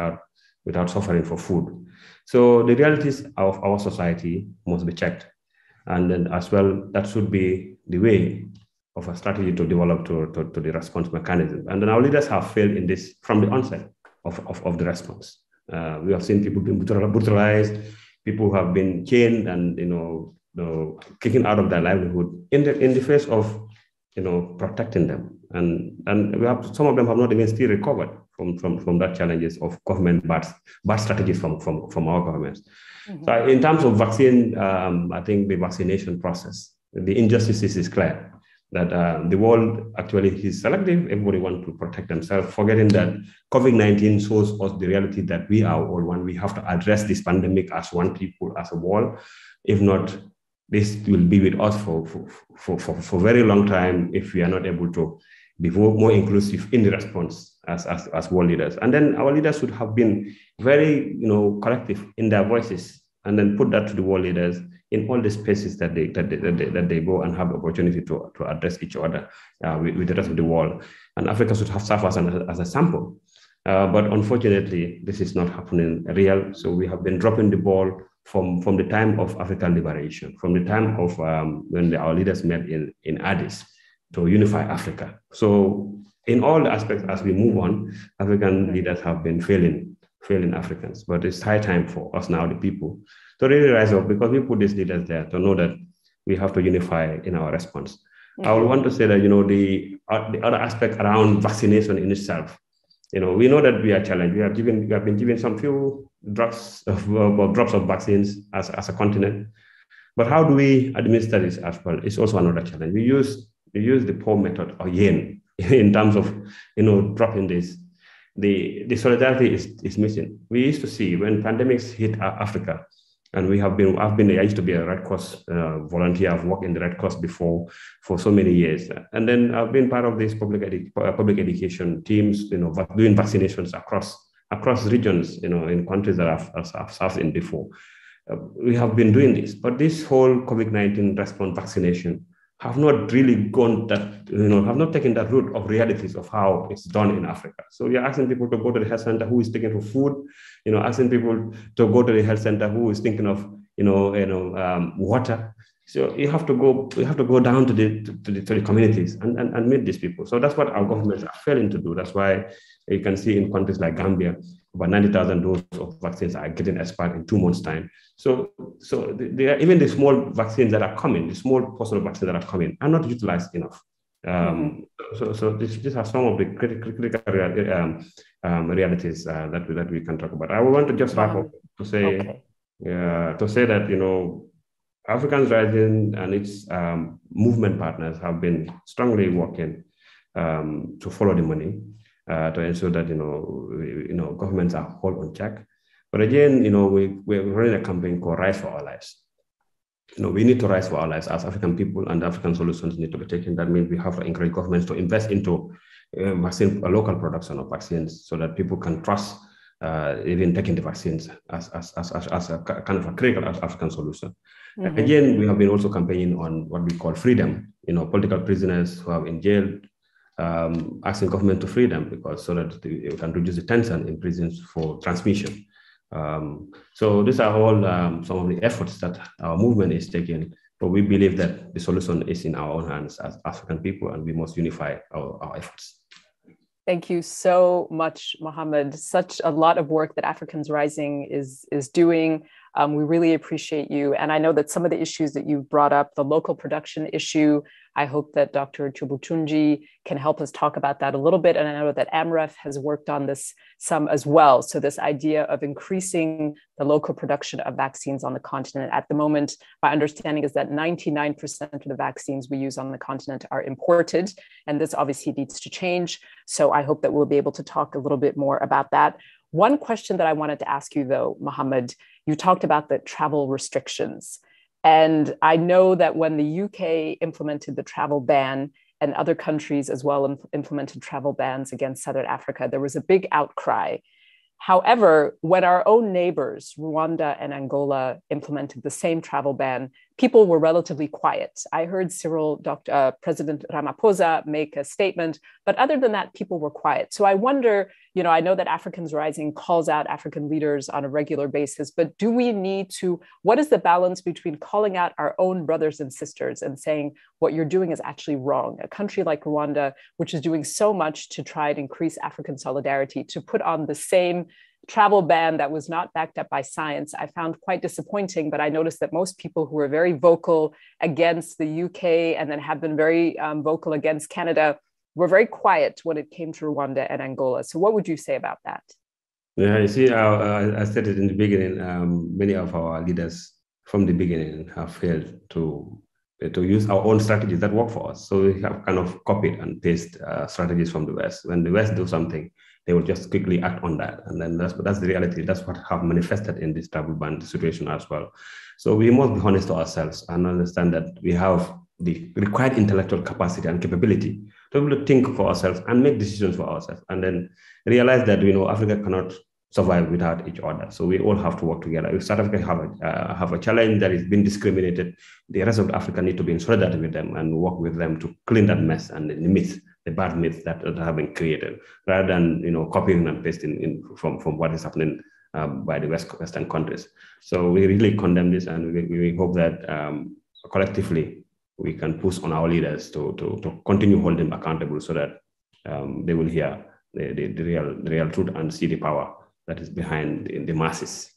without suffering for food. So the realities of our society must be checked. And then as well, that should be the way of a strategy to develop to the response mechanism. And then our leaders have failed in this from the onset of the response. We have seen people being brutalized, people who have been chained and kicking out of their livelihood in the face of protecting them. And we have some of them have not even still recovered from that challenges of government bad strategies from our governments. Mm-hmm. So in terms of vaccine, I think the vaccination process, the injustices is clear that the world actually is selective. Everybody wants to protect themselves, forgetting that COVID-19 shows us the reality that we are all one. We have to address this pandemic as one people, as a world. If not, this will be with us for a very long time if we are not able to be more inclusive in the response as world leaders. And then our leaders should have been very collective in their voices, and then put that to the world leaders in all the spaces that they go and have the opportunity to address each other with the rest of the world. And Africa should have served as a sample. But unfortunately, this is not happening real. So we have been dropping the ball from the time of African liberation, from the time of when our leaders met in Addis to unify Africa. So in all the aspects, as we move on, African leaders have been failing Africans. But it's high time for us now, the people, to really rise up, because we put these leaders there to know that we have to unify in our response. Mm-hmm. I would want to say that, the other aspect around vaccination in itself, we know that we are challenged. We have been given some few drops of vaccines as a continent. But how do we administer this as well? It's also another challenge. We use the poor method again in terms of, dropping this. The solidarity is missing. We used to see when pandemics hit Africa, and I used to be a Red Cross volunteer. I've worked in the Red Cross before for so many years. And then I've been part of these public education teams, doing vaccinations across regions, in countries that I've served in before. We have been doing this, but this whole COVID-19 response vaccination have not really gone have not taken that route of realities of how it's done in Africa. So you're asking people to go to the health center who is thinking for food, asking people to go to the health center who is thinking of, water. So you have to go down to the communities and meet these people. So that's what our governments are failing to do. That's why you can see in countries like Gambia, about 90,000 doses of vaccines are getting expired in 2 months' time. So even the small vaccines that are coming, the small possible vaccines that are coming, are not utilized enough. So these are some of the critical realities that we can talk about. I want to just wrap up to say that Africans Rising and its movement partners have been strongly working to follow the money, to ensure that governments are held on check. But again, we're running a campaign called Rise for Our Lives. we need to rise for our lives as African people, and African solutions need to be taken. That means we have to encourage governments to invest into local production of vaccines so that people can trust even taking the vaccines as a kind of a critical African solution. Mm-hmm. Again, we have been also campaigning on what we call freedom, political prisoners who are in jail, asking government to free them so that we can reduce the tension in prisons for transmission. So these are all some of the efforts that our movement is taking, but we believe that the solution is in our own hands as African people, and we must unify our efforts. Thank you so much, Muhammad. Such a lot of work that Africans Rising is doing. We really appreciate you. And I know that some of the issues that you brought up, the local production issue, I hope that Dr. Chobutunji can help us talk about that a little bit. And I know that AMREF has worked on this some as well. So this idea of increasing the local production of vaccines on the continent. At the moment, my understanding is that 99% of the vaccines we use on the continent are imported. And this obviously needs to change. So I hope that we'll be able to talk a little bit more about that. One question that I wanted to ask you, though, Muhammad, you talked about the travel restrictions. And I know that when the UK implemented the travel ban and other countries as well implemented travel bans against Southern Africa, there was a big outcry. However, when our own neighbors, Rwanda and Angola, implemented the same travel ban, people were relatively quiet. I heard President Ramaphosa make a statement, but other than that, people were quiet. So I wonder, I know that Africans Rising calls out African leaders on a regular basis, but do we need to, what is the balance between calling out our own brothers and sisters and saying what you're doing is actually wrong? A country like Rwanda, which is doing so much to try and increase African solidarity, to put on the same travel ban that was not backed up by science, I found quite disappointing. But I noticed that most people who were very vocal against the UK and then have been very vocal against Canada were very quiet when it came to Rwanda and Angola. So what would you say about that? Yeah, you see, I said it in the beginning, many of our leaders from the beginning have failed to use our own strategies that work for us. So we have kind of copied and pasted strategies from the West. When the West do something, they will just quickly act on that. And then that's the reality. That's what have manifested in this travel ban situation as well. So we must be honest to ourselves and understand that we have the required intellectual capacity and capability to be able to think for ourselves and make decisions for ourselves. And then realize that, Africa cannot survive without each other. So we all have to work together. If South Africa have a challenge that is being discriminated, the rest of Africa need to be in solidarity with them and work with them to clean that mess and the bad myths that have been created, rather than copying and pasting from what is happening by the Western countries. So we really condemn this, and we hope that collectively we can push on our leaders to continue holding them accountable, so that they will hear the real truth and see the power that is behind the masses.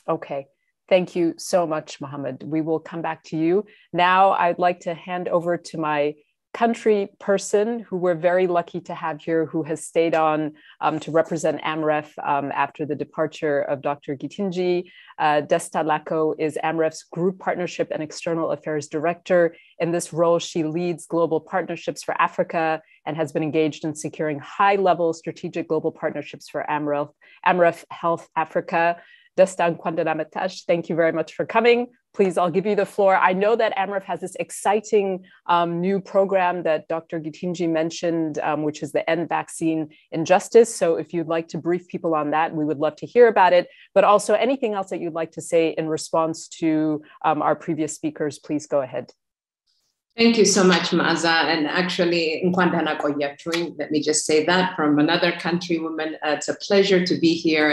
Okay. Thank you so much, Muhammad. We will come back to you. Now, I'd like to hand over to my country person who we're very lucky to have here, who has stayed on to represent AMREF after the departure of Dr. Githinji. Desta Lako is AMREF's Group Partnership and External Affairs Director. In this role, she leads global partnerships for Africa and has been engaged in securing high-level strategic global partnerships for AMREF Health Africa. Desta Nkwandanametash, thank you very much for coming. Please, I'll give you the floor. I know that AMREF has this exciting new program that Dr. Githinji mentioned, which is the End Vaccine Injustice. So if you'd like to brief people on that, we would love to hear about it. But also anything else that you'd like to say in response to our previous speakers, please go ahead. Thank you so much, Maaza. And actually, let me just say that from another countrywoman. It's a pleasure to be here.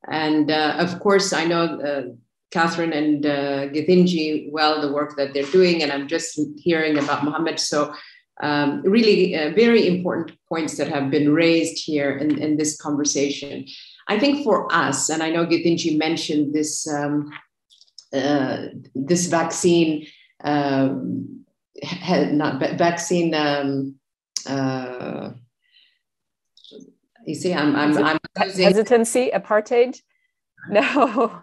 And of course, I know Catherine and Githinji well, the work that they're doing, and I'm just hearing about Muhammad. So really very important points that have been raised here in this conversation. I think for us, and I know Githinji mentioned this, this vaccine, you see, I'm hesitancy, apartheid. No.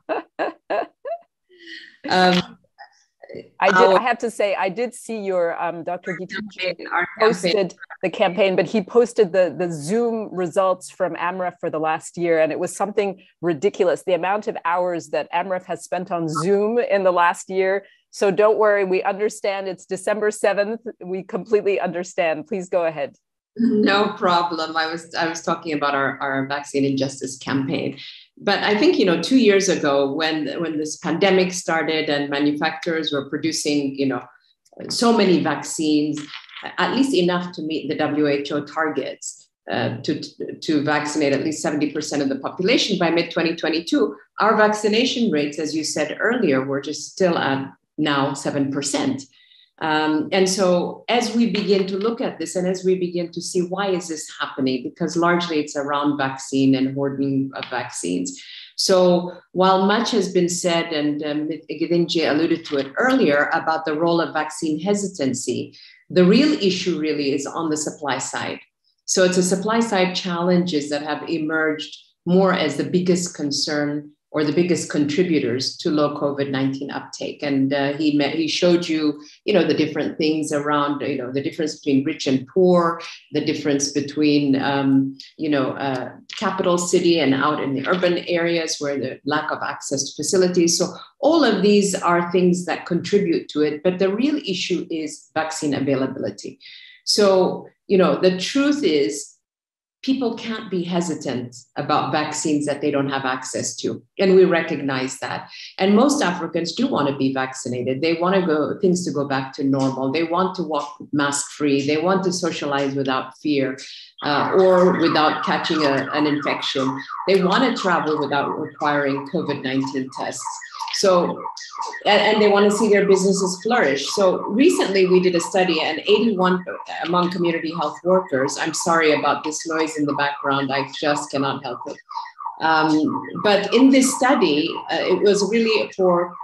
I have to say, I did see your Dr. Githinji posted the campaign, but he posted the Zoom results from AMREF for the last year, and it was something ridiculous, the amount of hours that AMREF has spent on Zoom in the last year. So don't worry, we understand. It's December 7th. We completely understand. Please go ahead. No problem. I was talking about our vaccine injustice campaign. But I think, 2 years ago when this pandemic started and manufacturers were producing, so many vaccines, at least enough to meet the WHO targets to vaccinate at least 70% of the population by mid-2022, our vaccination rates, as you said earlier, were just still at now 7%. And so as we begin to look at this and as we begin to see why is this happening, because largely it's around vaccine and hoarding of vaccines. So while much has been said, and Githinji alluded to it earlier about the role of vaccine hesitancy, the real issue really is on the supply side. So it's a supply side challenges that have emerged more as the biggest concern or the biggest contributors to low COVID-19 uptake. And he showed you, the different things around, the difference between rich and poor, the difference between, capital city and out in the urban areas where the lack of access to facilities. So all of these are things that contribute to it, but the real issue is vaccine availability. So, the truth is, people can't be hesitant about vaccines that they don't have access to. And we recognize that. And most Africans do want to be vaccinated. They want things to go back to normal. They want to walk mask-free. They want to socialize without fear or without catching an infection. They want to travel without requiring COVID-19 tests. So, and they want to see their businesses flourish. So recently we did a study, and 81 among community health workers, I'm sorry about this noise in the background, I just cannot help it. But in this study, it was really for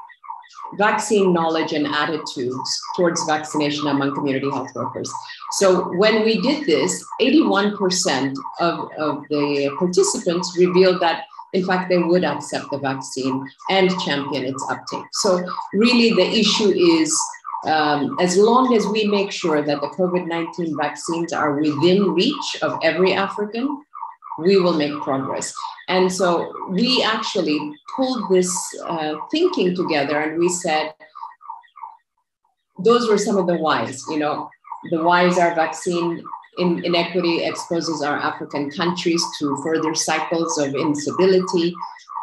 vaccine knowledge and attitudes towards vaccination among community health workers. So when we did this, 81% of the participants revealed that in fact, they would accept the vaccine and champion its uptake. So really the issue is, as long as we make sure that the COVID-19 vaccines are within reach of every African, we will make progress. And so we actually pulled this thinking together, and we said, those were some of the whys. The whys are vaccine inequity exposes our African countries to further cycles of instability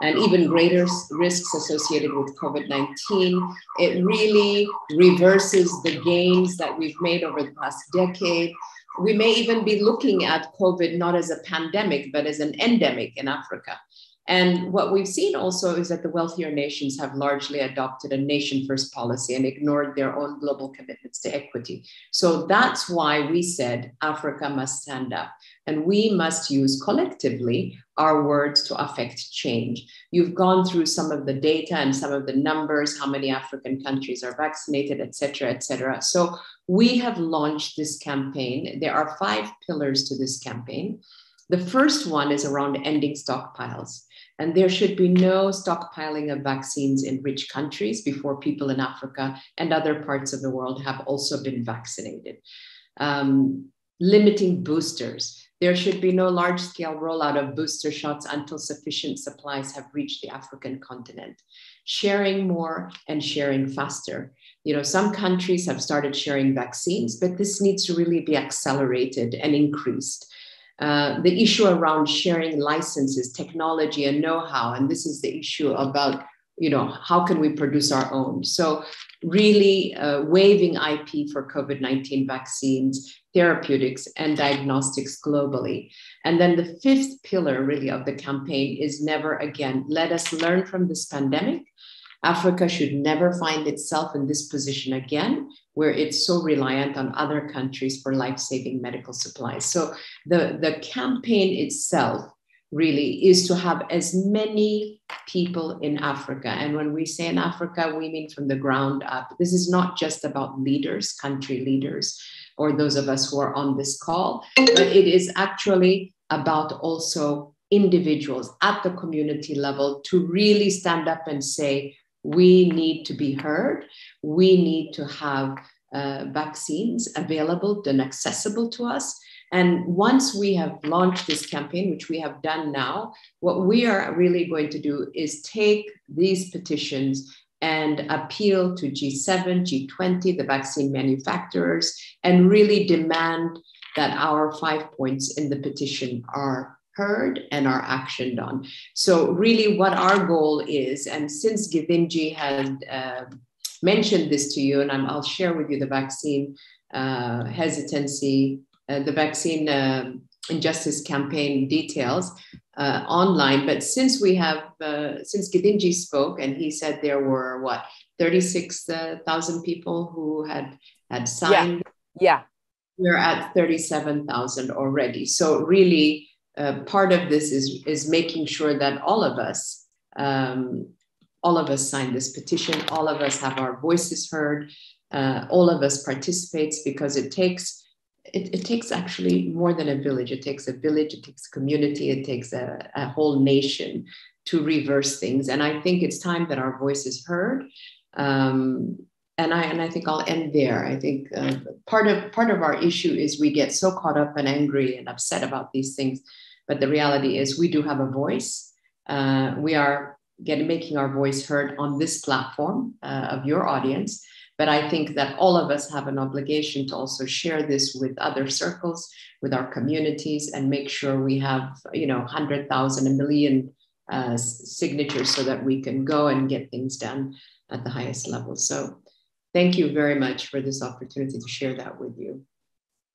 and even greater risks associated with COVID-19. It really reverses the gains that we've made over the past decade. We may even be looking at COVID not as a pandemic, but as an endemic in Africa. And what we've seen also is that the wealthier nations have largely adopted a nation-first policy and ignored their own global commitments to equity. So that's why we said Africa must stand up, and we must use collectively our words to affect change. You've gone through some of the data and some of the numbers, how many African countries are vaccinated, et cetera, et cetera. So we have launched this campaign. There are 5 pillars to this campaign. The first one is around ending stockpiles. And there should be no stockpiling of vaccines in rich countries before people in Africa and other parts of the world have also been vaccinated. Limiting boosters. There should be no large-scale rollout of booster shots until sufficient supplies have reached the African continent. Sharing more and sharing faster. Some countries have started sharing vaccines, but this needs to really be accelerated and increased. The issue around sharing licenses, technology, and know-how, and this is the issue about, how can we produce our own? So really waiving IP for COVID-19 vaccines, therapeutics, and diagnostics globally. And then the 5th pillar really of the campaign is never again. Let us learn from this pandemic. Africa should never find itself in this position again, where it's so reliant on other countries for life-saving medical supplies. So the campaign itself really is to have as many people in Africa. And when we say in Africa, we mean from the ground up. This is not just about leaders, country leaders, or those of us who are on this call, but it is actually about also individuals at the community level to really stand up and say, we need to be heard. we need to have vaccines available and accessible to us. And once we have launched this campaign, which we have done now, what we are really going to do is take these petitions and appeal to G7, G20, the vaccine manufacturers, and really demand that our 5 points in the petition are heard and are actioned on. So really what our goal is, and since Githinji had mentioned this to you, and I'll share with you the vaccine hesitancy, the vaccine injustice campaign details online. But since we have, since Githinji spoke and he said there were 36,000 people who had signed. Yeah. We're at 37,000 already. So really part of this is making sure that all of us sign this petition, all of us have our voices heard, all of us participates, because it takes actually more than a village. It takes a village, it takes a community, it takes a whole nation to reverse things. And I think it's time that our voice is heard. And I think I'll end there. I think part of our issue is we get so caught up and angry and upset about these things. But the reality is we do have a voice. We are making our voice heard on this platform of your audience. But I think that all of us have an obligation to also share this with other circles, with our communities, and make sure we have 100,000, 1 million signatures so that we can go and get things done at the highest level. So thank you very much for this opportunity to share that with you.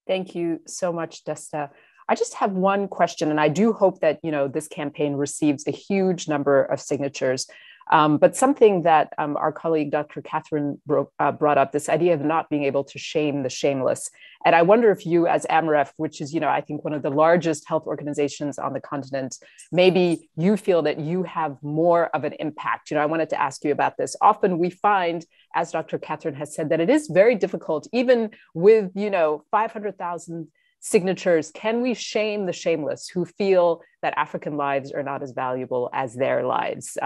Thank you so much, Desta. I just have one question, and I do hope that this campaign receives a huge number of signatures. But something that our colleague, Dr. Catherine, brought up, this idea of not being able to shame the shameless. And I wonder if you, as AMREF, which is, I think one of the largest health organizations on the continent, maybe you feel that you have more of an impact. I wanted to ask you about this. Often we find, as Dr. Catherine has said, that it is very difficult, even with, 500,000 signatures. Can we shame the shameless who feel that African lives are not as valuable as their lives?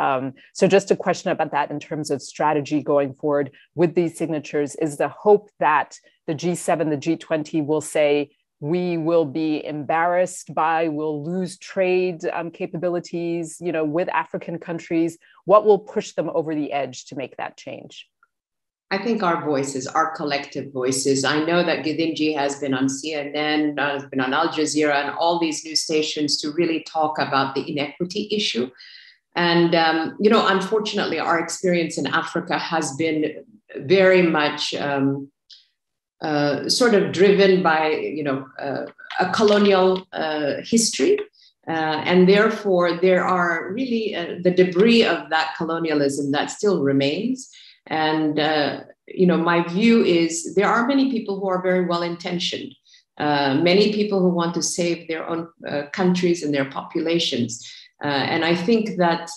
So just a question about that in terms of strategy going forward with these signatures. Is the hope that the G7, the G20 will say, we will be embarrassed by, we'll lose trade capabilities, with African countries? What will push them over the edge to make that change? I think our voices, our collective voices. I know that Githinji has been on CNN, has been on Al Jazeera and all these news stations to really talk about the inequity issue. And, unfortunately, our experience in Africa has been very much sort of driven by, a colonial history. And therefore, there are really the debris of that colonialism that still remains. And, my view is there are many people who are very well-intentioned, many people who want to save their own countries and their populations. And I think that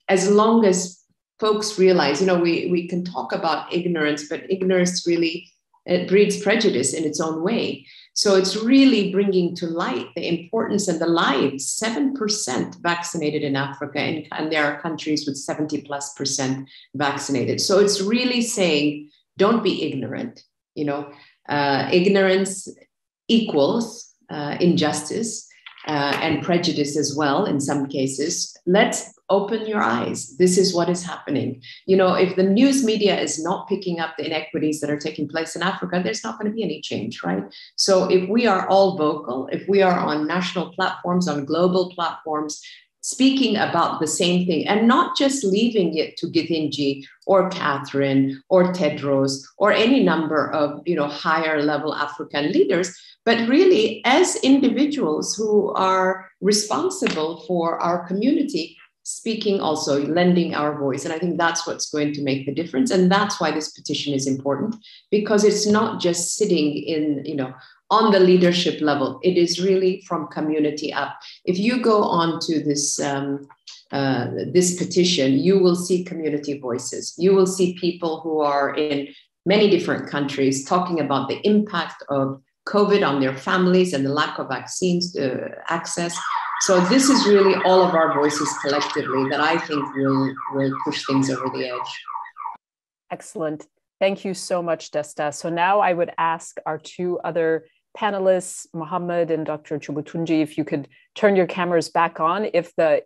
as long as folks realize, we can talk about ignorance, but ignorance really, it breeds prejudice in its own way. So it's really bringing to light the importance and the lives, 7% vaccinated in Africa, and there are countries with 70+% vaccinated. So it's really saying, don't be ignorant. Ignorance equals injustice and prejudice as well in some cases. Let's open your eyes. This is what is happening. If the news media is not picking up the inequities that are taking place in Africa, there's not going to be any change, right? So if we are all vocal, if we are on national platforms, on global platforms, speaking about the same thing and not just leaving it to Githinji or Catherine or Tedros or any number of, higher level African leaders, but really as individuals who are responsible for our community, speaking also, lending our voice. And I think that's what's going to make the difference. And that's why this petition is important, because it's not just sitting in, on the leadership level. It is really from community up. If you go on to this, this petition, you will see community voices. You will see people who are in many different countries talking about the impact of COVID on their families and the lack of vaccines access. So this is really all of our voices collectively that I think will push things over the edge. Excellent. Thank you so much, Desta. So now I would ask our two other panelists, Muhammed and Dr. Chobutunji, if you could turn your cameras back on, if the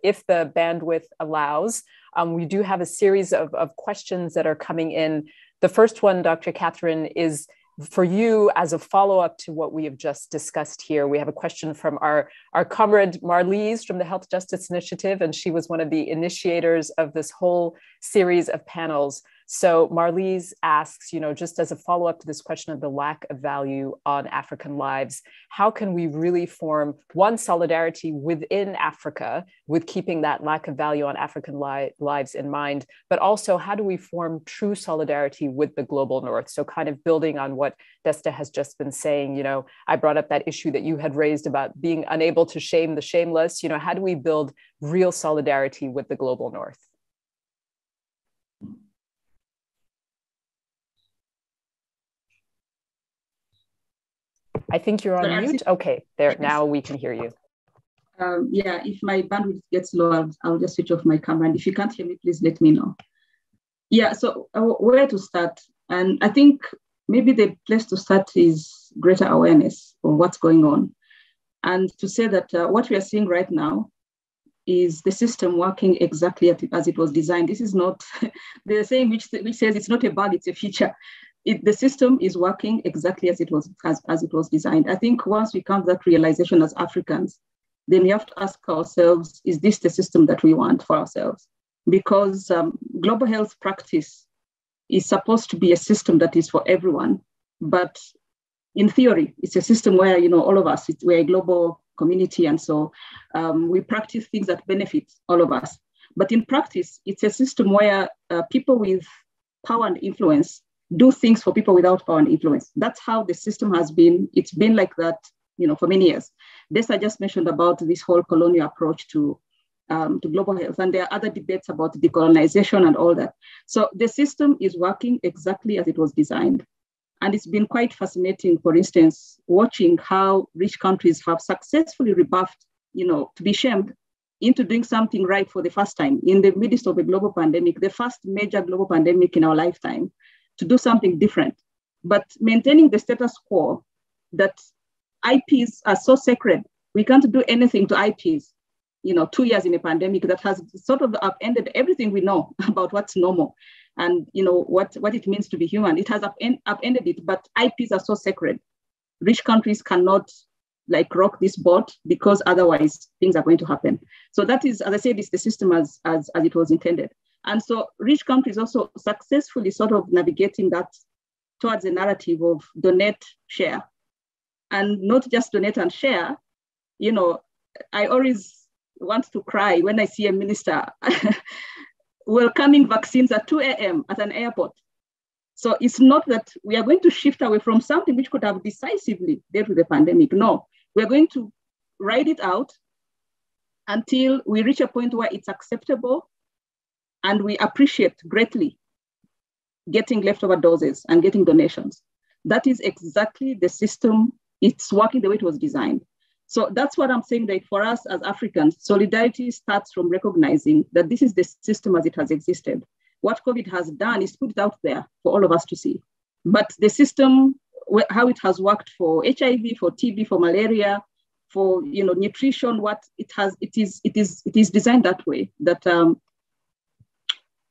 bandwidth allows. We do have a series of questions that are coming in. The first one, Dr. Catherine, is for you as a follow-up to what we have just discussed here. We have a question from our comrade Marlies from the Health Justice Initiative, and she was one of the initiators of this whole series of panels. So Marlies asks, just as a follow-up to this question of the lack of value on African lives, how can we really form one solidarity within Africa with keeping that lack of value on African lives in mind, but also how do we form true solidarity with the global North? So kind of building on what Desta has just been saying, I brought up that issue that you had raised about being unable to shame the shameless. How do we build real solidarity with the global North? I think you're on mute. Okay, there, now we can hear you. Yeah, if my bandwidth gets low, I'll just switch off my camera. And if you can't hear me, please let me know. Yeah, so where to start? And I think maybe the place to start is greater awareness of what's going on. And to say that what we are seeing right now is the system working exactly as it was designed. This is not the saying which says it's not a bug, it's a feature. The system is working exactly as it was designed. I think once we come to that realization as Africans, then we have to ask ourselves, is this the system that we want for ourselves? Because global health practice is supposed to be a system that is for everyone. But in theory, it's a system where, all of us, we're a global community. And so we practice things that benefit all of us. But in practice, it's a system where people with power and influence do things for people without power and influence. That's how the system has been. It's been like that, for many years. This I just mentioned about this whole colonial approach to global health. And there are other debates about decolonization and all that. So the system is working exactly as it was designed. And it's been quite fascinating, for instance, watching how rich countries have successfully rebuffed, to be shamed into doing something right for the first time in the midst of a global pandemic, the first major global pandemic in our lifetime, to do something different, but maintaining the status quo that IPs are so sacred. We can't do anything to IPs, 2 years in a pandemic that has sort of upended everything we know about what's normal and, what it means to be human. It has upended it, but IPs are so sacred. Rich countries cannot rock this boat because otherwise things are going to happen. So that is, as I said, it's the system as it was intended. And so rich countries also successfully sort of navigating that towards a narrative of donate, share, and not just donate and share. I always want to cry when I see a minister welcoming vaccines at 2 a.m. at an airport. So it's not that we are going to shift away from something which could have decisively dealt with the pandemic. No, we're going to ride it out until we reach a point where it's acceptable and we appreciate greatly getting leftover doses and getting donations. That is exactly the system. It's working the way it was designed. So that's what I'm saying, that for us as Africans, solidarity starts from recognizing that this is the system as it has existed. What COVID has done is put it out there for all of us to see. But the system, how it has worked for HIV, for TB, for malaria, for nutrition, it is designed that way, that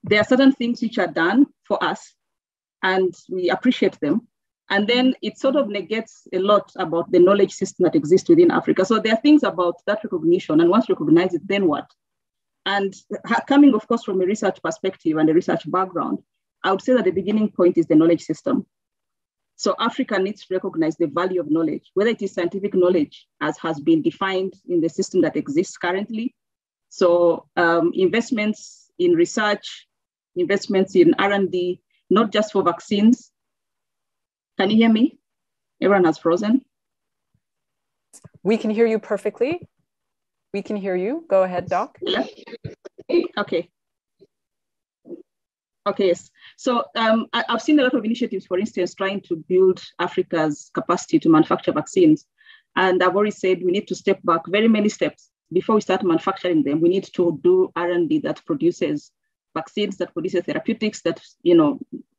there are certain things which are done for us and we appreciate them. And then it sort of negates a lot about the knowledge system that exists within Africa. So there are things about that recognition, and once recognized it, then what? And coming, of course, from a research perspective and a research background, I would say that the beginning point is the knowledge system. So Africa needs to recognize the value of knowledge, whether it is scientific knowledge as has been defined in the system that exists currently. So investments in research, investments in R&D, not just for vaccines. Can you hear me? Everyone has frozen. We can hear you perfectly. We can hear you. Go ahead, Doc. Yeah. Okay. Okay, yes. So I've seen a lot of initiatives, for instance, trying to build Africa's capacity to manufacture vaccines. And I've already said we need to step back very many steps before we start manufacturing them. We need to do R&D that produces vaccines, that produces therapeutics, that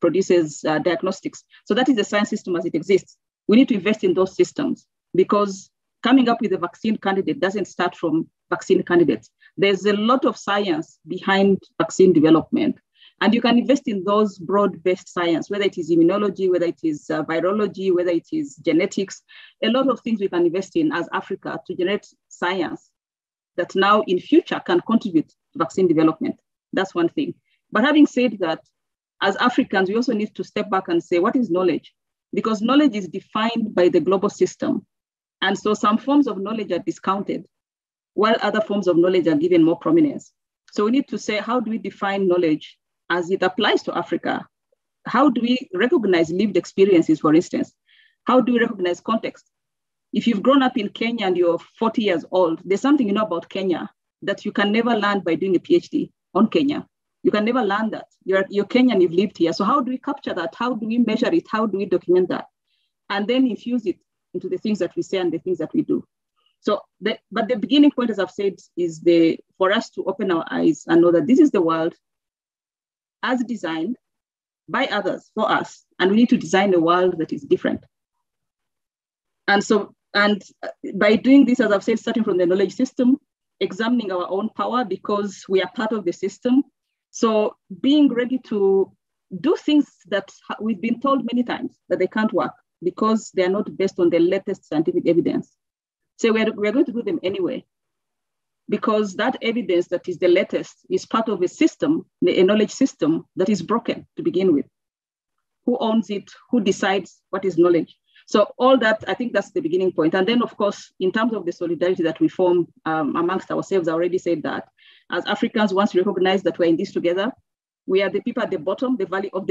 produces diagnostics. So that is the science system as it exists. We need to invest in those systems, because coming up with a vaccine candidate doesn't start from vaccine candidates. There's a lot of science behind vaccine development, and you can invest in those broad-based science, whether it is immunology, whether it is virology, whether it is genetics. A lot of things we can invest in as Africa to generate science that now in future can contribute to vaccine development. That's one thing. But having said that, as Africans, we also need to step back and say, what is knowledge? Because knowledge is defined by the global system. And so some forms of knowledge are discounted, while other forms of knowledge are given more prominence. So we need to say, how do we define knowledge as it applies to Africa? How do we recognize lived experiences, for instance? How do we recognize context? If you've grown up in Kenya and you're 40 years old, there's something you know about Kenya that you can never learn by doing a PhD on Kenya. You can never learn that. You're Kenyan, you've lived here. So how do we capture that? How do we measure it? How do we document that? And then infuse it into the things that we say and the things that we do. So, but the beginning point, as I've said, is for us to open our eyes and know that this is the world as designed by others for us, and we need to design a world that is different. And so, and by doing this, as I've said, starting from the knowledge system, examining our own power because we are part of the system. So being ready to do things that we've been told many times that they can't work because they are not based on the latest scientific evidence. So we're going to do them anyway, because that evidence that is the latest is part of a system, a knowledge system that is broken to begin with. Who owns it? Who decides what is knowledge? So all that, I think that's the beginning point. And then, of course, in terms of the solidarity that we form amongst ourselves, I already said that as Africans, once we recognize that we're in this together, we are the people at the bottom, the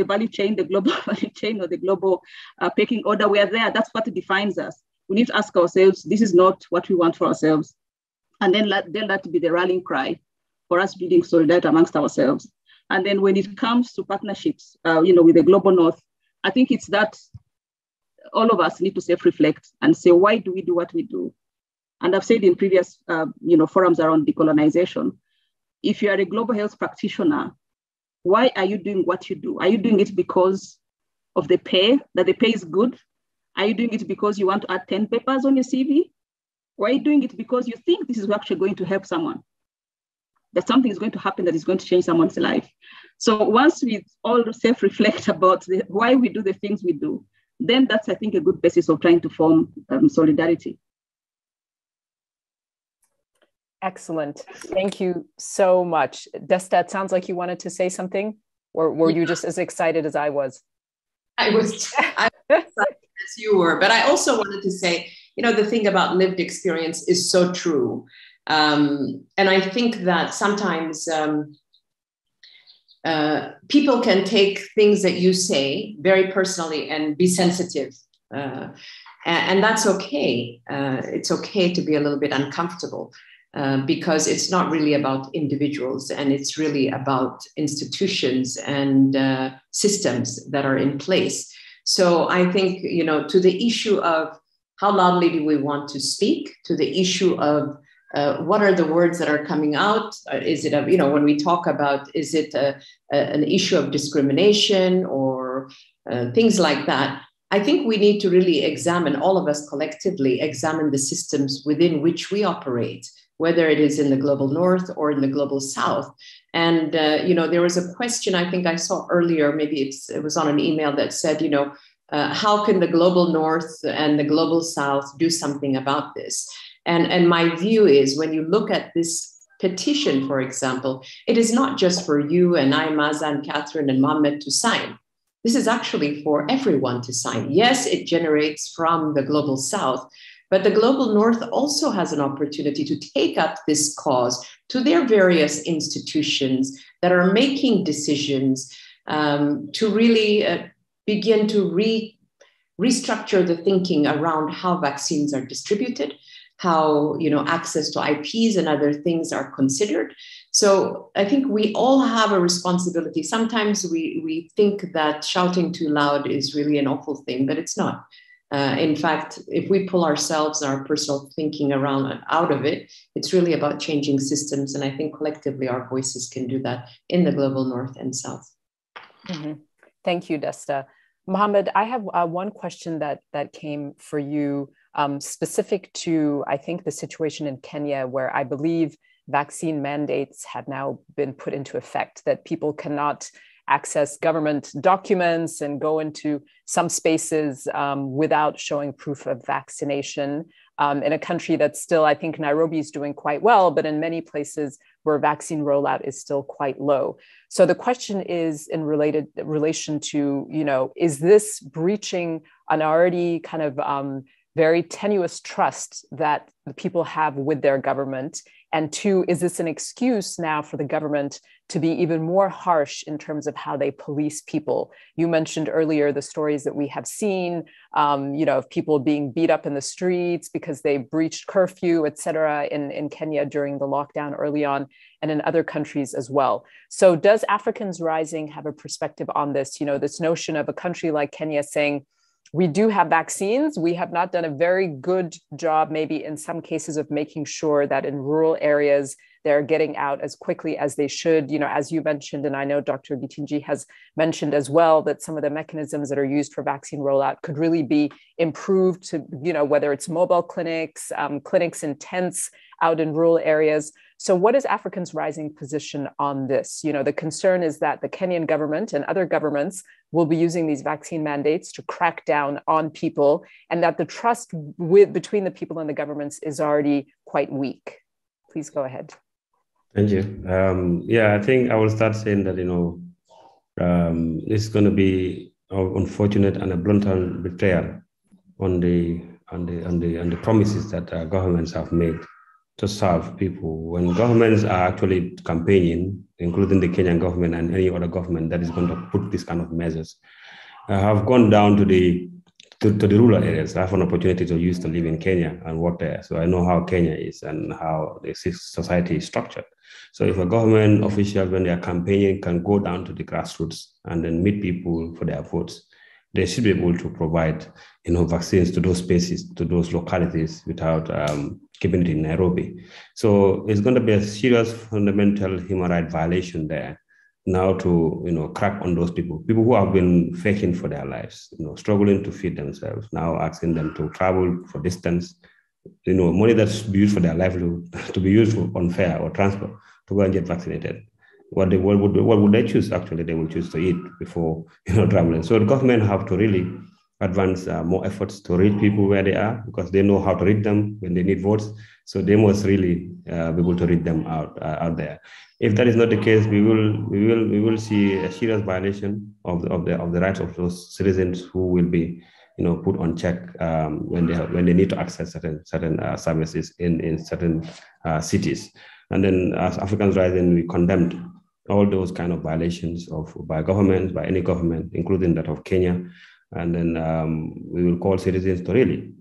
value chain, the global value chain, or the global pecking order. We are there. That's what defines us. We need to ask ourselves, this is not what we want for ourselves. And then let that be the rallying cry for us building solidarity amongst ourselves. And then when it comes to partnerships, with the global north, I think it's that all of us need to self-reflect and say, why do we do what we do? And I've said in previous, forums around decolonization, if you are a global health practitioner, why are you doing what you do? Are you doing it because of the pay, that the pay is good? Are you doing it because you want to add 10 papers on your CV? Or are you doing it because you think this is actually going to help someone? That something is going to happen that is going to change someone's life. So once we all self-reflect about why we do the things we do, then that's, I think, a good basis of trying to form solidarity. Excellent. Thank you so much. Desta, it sounds like you wanted to say something, or were you just as excited as I was? I was excited as you were, but I also wanted to say, the thing about lived experience is so true. And I think that sometimes people can take things that you say very personally and be sensitive. And that's okay. It's okay to be a little bit uncomfortable because it's not really about individuals, and it's really about institutions and systems that are in place. So I think, to the issue of how loudly do we want to speak, to the issue of what are the words that are coming out? Is it, when we talk about, is it an issue of discrimination or things like that? I think we need to really examine, all of us collectively, examine the systems within which we operate, whether it is in the global north or in the global south. And, there was a question I think I saw earlier, maybe it was on an email that said, how can the global north and the global south do something about this? And my view is, when you look at this petition, for example, it is not just for you and I, Maaza and Catherine and Muhammed to sign. This is actually for everyone to sign. Yes, it generates from the global south, but the global north also has an opportunity to take up this cause to their various institutions that are making decisions to really begin to restructure the thinking around how vaccines are distributed, how access to IPs and other things are considered. So I think we all have a responsibility. Sometimes we think that shouting too loud is really an awful thing, but it's not. In fact, if we pull ourselves and our personal thinking out of it, it's really about changing systems. And I think collectively our voices can do that in the global North and South. Mm-hmm. Thank you, Desta. Muhammed, I have one question that came for you, specific to, I think, the situation in Kenya, where I believe vaccine mandates have now been put into effect, that people cannot access government documents and go into some spaces without showing proof of vaccination, in a country that's still, I think Nairobi is doing quite well, but in many places where vaccine rollout is still quite low. So the question is in relation to, is this breaching an already kind of very tenuous trust that the people have with their government? And two, is this an excuse now for the government to be even more harsh in terms of how they police people? You mentioned earlier the stories that we have seen, of people being beat up in the streets because they breached curfew, et cetera, in Kenya during the lockdown early on, and in other countries as well. So does Africans Rising have a perspective on this? This notion of a country like Kenya saying, we do have vaccines. We have not done a very good job, maybe in some cases, of making sure that in rural areas, they're getting out as quickly as they should. As you mentioned, and I know Dr. Githinji has mentioned as well, that some of the mechanisms that are used for vaccine rollout could really be improved to, whether it's mobile clinics, clinics in tents out in rural areas. So what is Africans Rising position on this? The concern is that the Kenyan government and other governments will be using these vaccine mandates to crack down on people, and that the trust between the people and the governments is already quite weak. Please go ahead. Thank you. I think I will start saying that, it's going to be unfortunate and a blatant betrayal on the promises that governments have made to serve people. When governments are actually campaigning, including the Kenyan government and any other government that is going to put this kind of measures, I have gone down to the rural areas. I have an opportunity to live in Kenya and work there. So I know how Kenya is and how the society is structured. So if a government official, when they are campaigning, can go down to the grassroots and then meet people for their votes, they should be able to provide, vaccines to those spaces, to those localities without keeping it in Nairobi. So it's going to be a serious fundamental human rights violation there now to, crack on those people who have been faking for their lives, struggling to feed themselves, now asking them to travel for distance, money that's used for their livelihood to be used on fare or transport to go and get vaccinated. What would they choose? Actually, they will choose to eat before traveling. So the government have to really advance more efforts to reach people where they are, because they know how to reach them when they need votes. So they must really be able to reach them out there. If that is not the case, we will see a serious violation of the rights of those citizens who will be put on check when they need to access certain services in certain cities. And then as Africans Rising, we condemned all those kind of violations by governments, by any government, including that of Kenya. And then we will call citizens to really,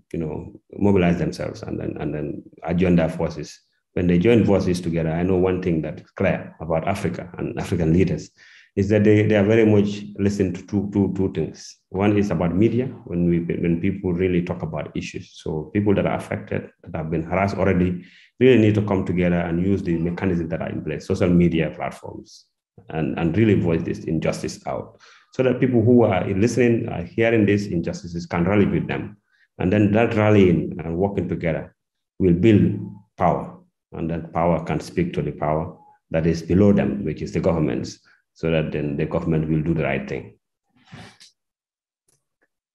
mobilize themselves and then join their forces. When they join forces together, I know one thing that's clear about Africa and African leaders is that they are very much listening to two things. One is about media, when people really talk about issues. So people that are affected, that have been harassed already, really need to come together and use the mechanisms that are in place, social media platforms, and really voice this injustice out, so that people who are listening, are hearing these injustices, can rally with them. And then that rallying and working together will build power, and that power can speak to the power that is below them, which is the governments, so that then the government will do the right thing.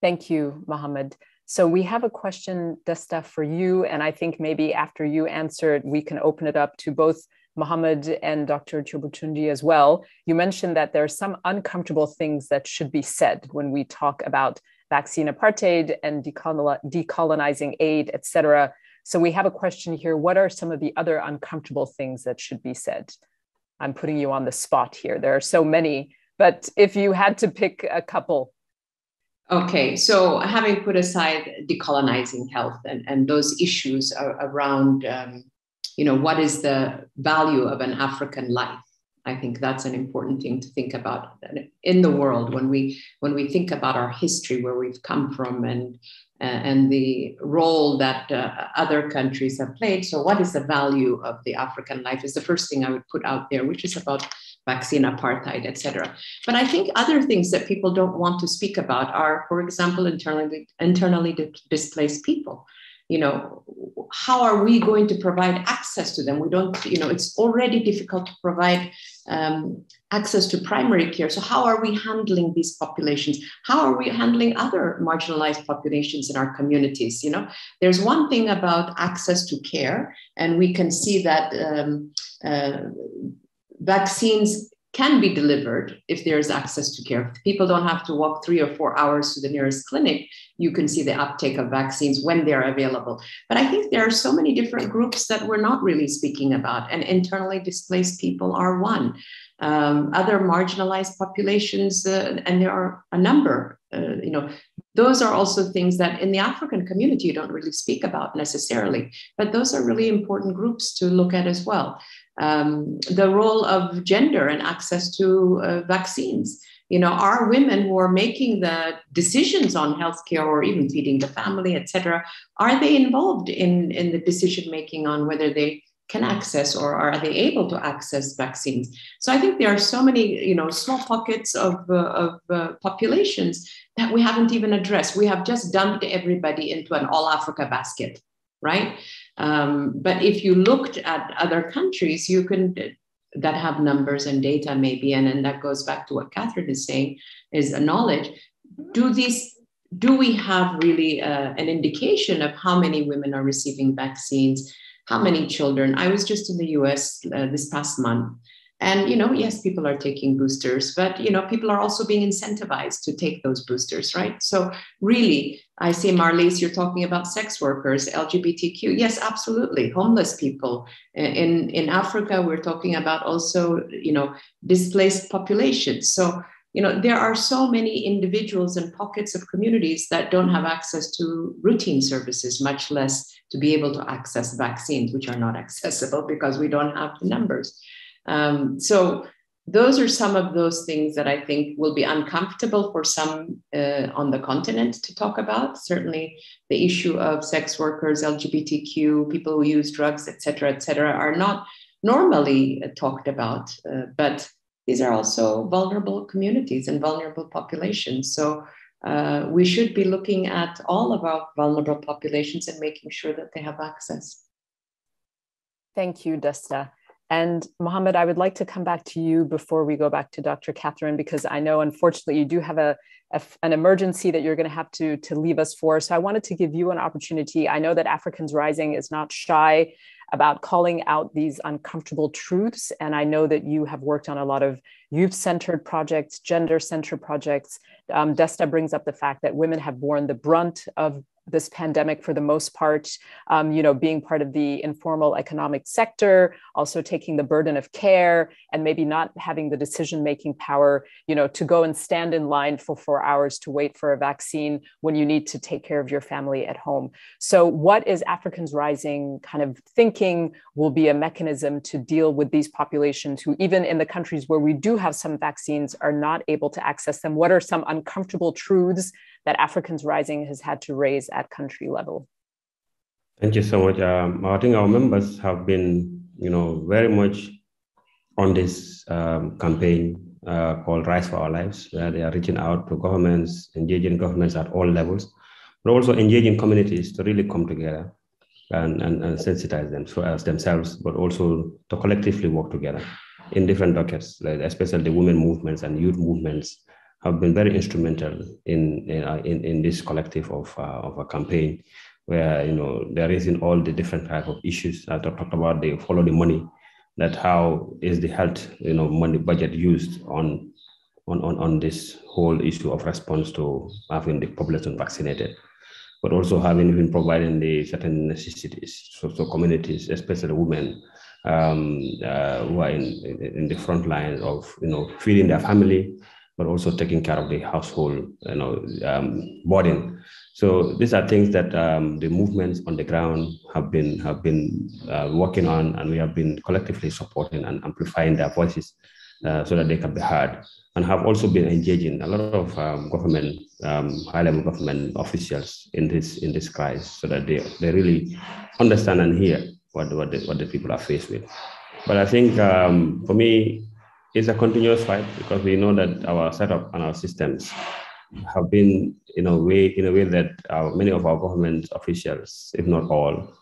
Thank you, Muhammad. So we have a question, Desta, for you, and I think maybe after you answer it, we can open it up to both Muhammad and Dr. Chobutunji as well. You mentioned that there are some uncomfortable things that should be said when we talk about vaccine apartheid and decolonizing aid, et cetera. So we have a question here. What are some of the other uncomfortable things that should be said? I'm putting you on the spot here. There are so many, but if you had to pick a couple. Okay, so having put aside decolonizing health and those issues around, what is the value of an African life? I think that's an important thing to think about in the world when we think about our history, where we've come from, and the role that other countries have played. So what is the value of the African life is the first thing I would put out there, which is about vaccine apartheid, etc. But I think other things that people don't want to speak about are, for example, internally displaced people. You know, how are we going to provide access to them? We don't, you know, it's already difficult to provide access to primary care. So how are we handling these populations? How are we handling other marginalized populations in our communities? You know, there's one thing about access to care, and we can see that vaccines can be delivered if there's access to care. If people don't have to walk 3 or 4 hours to the nearest clinic, you can see the uptake of vaccines when they're available. But I think there are so many different groups that we're not really speaking about, and internally displaced people are one. Other marginalized populations, and there are a number, you know, those are also things that in the African community you don't really speak about necessarily, but those are really important groups to look at as well. The role of gender and access to vaccines. You know, are women who are making the decisions on healthcare or even feeding the family, etc., are they involved in the decision making on whether they can access or are they able to access vaccines? So I think there are so many, you know, small pockets of populations that we haven't even addressed. We have just dumped everybody into an all Africa basket, right? But if you looked at other countries, you can that have numbers and data maybe, and that goes back to what Catherine is saying, is a knowledge. Do we have really an indication of how many women are receiving vaccines? How many children? I was just in the US this past month. And, you know, yes, people are taking boosters, but, you know, people are also being incentivized to take those boosters, right? So really, I see, Marlies, you're talking about sex workers, LGBTQ. Yes, absolutely. Homeless people. In Africa, we're talking about also, you know, displaced populations. So, you know, there are so many individuals and pockets of communities that don't have access to routine services, much less to be able to access vaccines, which are not accessible because we don't have the numbers. So those are some of those things that I think will be uncomfortable for some on the continent to talk about. Certainly the issue of sex workers, LGBTQ, people who use drugs, et cetera, are not normally talked about, but these are also vulnerable communities and vulnerable populations. So we should be looking at all of our vulnerable populations and making sure that they have access. Thank you, Desta. And Muhammed, I would like to come back to you before we go back to Dr. Catherine, because I know, unfortunately, you do have an emergency that you're going to have to leave us for. So I wanted to give you an opportunity. I know that Africans Rising is not shy about calling out these uncomfortable truths. And I know that you have worked on a lot of youth-centered projects, gender-centered projects. Desta brings up the fact that women have borne the brunt of this pandemic for the most part, you know, being part of the informal economic sector, also taking the burden of care and maybe not having the decision-making power, you know, to go and stand in line for 4 hours to wait for a vaccine when you need to take care of your family at home. So what is Africans Rising kind of thinking will be a mechanism to deal with these populations who, even in the countries where we do have some vaccines, are not able to access them? What are some uncomfortable truths that Africans Rising has had to raise at country level? Thank you so much. I think our members have been, you know, very much on this campaign called Rise for Our Lives, where they are reaching out to governments, engaging governments at all levels, but also engaging communities to really come together and sensitize them as themselves, but also to collectively work together in different dockets, like especially the women movements and youth movements have been very instrumental in this collective of a campaign where, you know, they're raising all the different type of issues. I talked about the follow the money, that how is the health, you know, money budget used on this whole issue of response to having the population vaccinated, but also having been providing the certain necessities. So communities, especially women, who are in the front line of, you know, feeding their family, but also taking care of the household, you know, burden. So these are things that the movements on the ground have been working on, and we have been collectively supporting and amplifying their voices so that they can be heard, and have also been engaging a lot of government, high-level government officials in this crisis, so that they really understand and hear what the people are faced with. But I think for me, it's a continuous fight, because we know that our setup and our systems have been in a way that many of our government officials, if not all,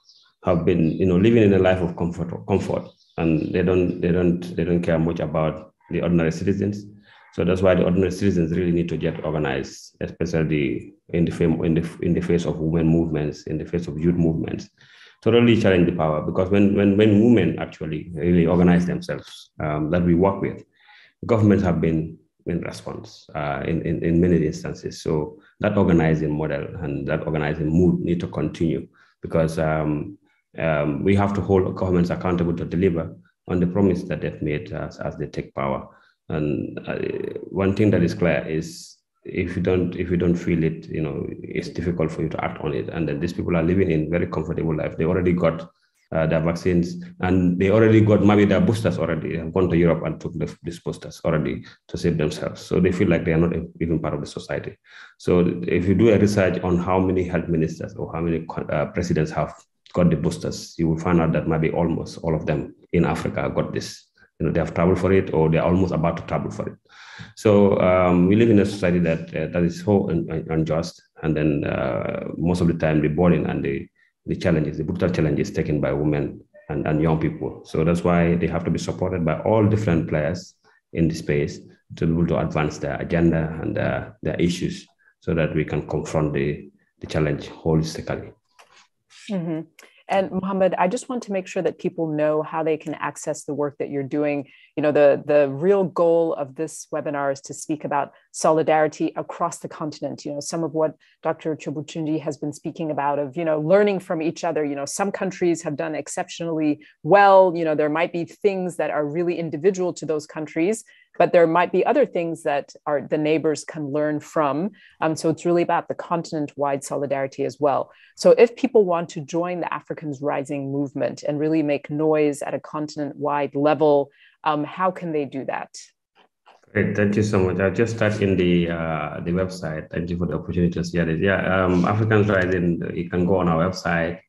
have been living in a life of comfort, and they don't care much about the ordinary citizens. So that's why the ordinary citizens really need to get organized, especially in the face of women movements, in the face of youth movements, to really challenge the power. Because when women actually really organize themselves, that we work with, governments have been in response in many instances. So that organizing model and that organizing mood need to continue, because we have to hold governments accountable to deliver on the promise that they've made as they take power. And one thing that is clear is, if you don't feel it, it's difficult for you to act on it. And then these people are living in very comfortable life. They already got their vaccines, and they already got maybe their boosters already. They have gone to Europe and took these boosters already to save themselves. So they feel like they are not even part of the society. So if you do a research on how many health ministers or how many presidents have got the boosters, you will find out that maybe almost all of them in Africa got this. They have traveled for it, or they're almost about to travel for it. So we live in a society that is so unjust, and then most of the time the burden and the challenges, the brutal challenges taken by women and young people. So that's why they have to be supported by all different players in the space to be able to advance their agenda and their issues, so that we can confront the challenge holistically. Mm-hmm. And Muhammad, I just want to make sure that people know how they can access the work that you're doing. The real goal of this webinar is to speak about solidarity across the continent. Some of what Dr. Chobutunji has been speaking about of, learning from each other. Some countries have done exceptionally well. There might be things that are really individual to those countries, but there might be other things that the neighbors can learn from. So it's really about the continent-wide solidarity as well. So if people want to join the Africans Rising movement and really make noise at a continent-wide level, how can they do that? Great, thank you so much. I'll just start in the website. Thank you for the opportunity to share it. Africans Rising, you can go on our website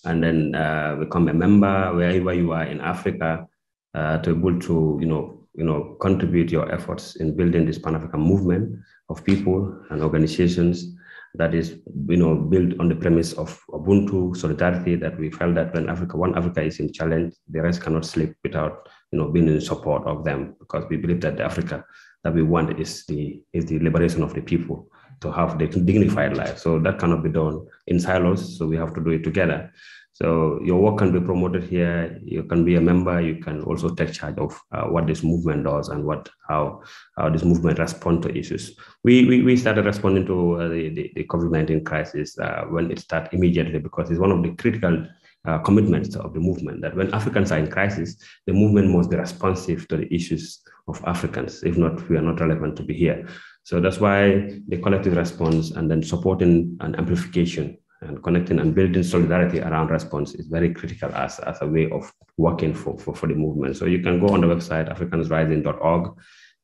and then become a member wherever you are in Africa, to be able to contribute your efforts in building this Pan-African movement of people and organizations that is, built on the premise of Ubuntu, solidarity, that we felt that when one Africa is in challenge, the rest cannot sleep without, being in support of them, because we believe that the Africa that we want is the liberation of the people to have the dignified life. So that cannot be done in silos. So we have to do it together. So your work can be promoted here. You can be a member. You can also take charge of what this movement does and how this movement responds to issues. We started responding to the COVID-19 crisis when it started immediately, because it's one of the critical commitments of the movement, that when Africans are in crisis, the movement must be responsive to the issues of Africans. If not, we are not relevant to be here. So that's why the collective response and then supporting and amplification and connecting and building solidarity around response is very critical as a way of working for the movement. So you can go on the website, africansrising.org,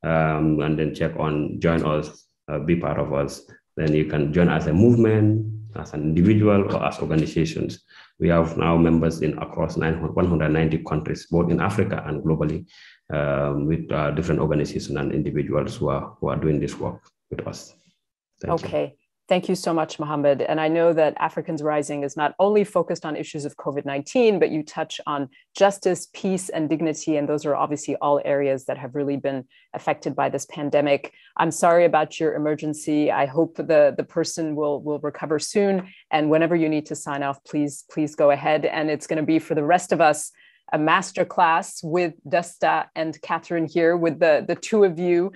and then check on join us, be part of us. Then you can join as a movement, as an individual, or as organizations. We have now members in across 190 countries, both in Africa and globally, with different organizations and individuals who are doing this work with us. Thank you. Thank you so much, Muhammad. And I know that Africans Rising is not only focused on issues of COVID-19, but you touch on justice, peace, and dignity. And those are obviously all areas that have really been affected by this pandemic. I'm sorry about your emergency. I hope the person will recover soon. And whenever you need to sign off, please go ahead. And it's going to be for the rest of us, a masterclass with Dasta and Catherine here, with the two of you.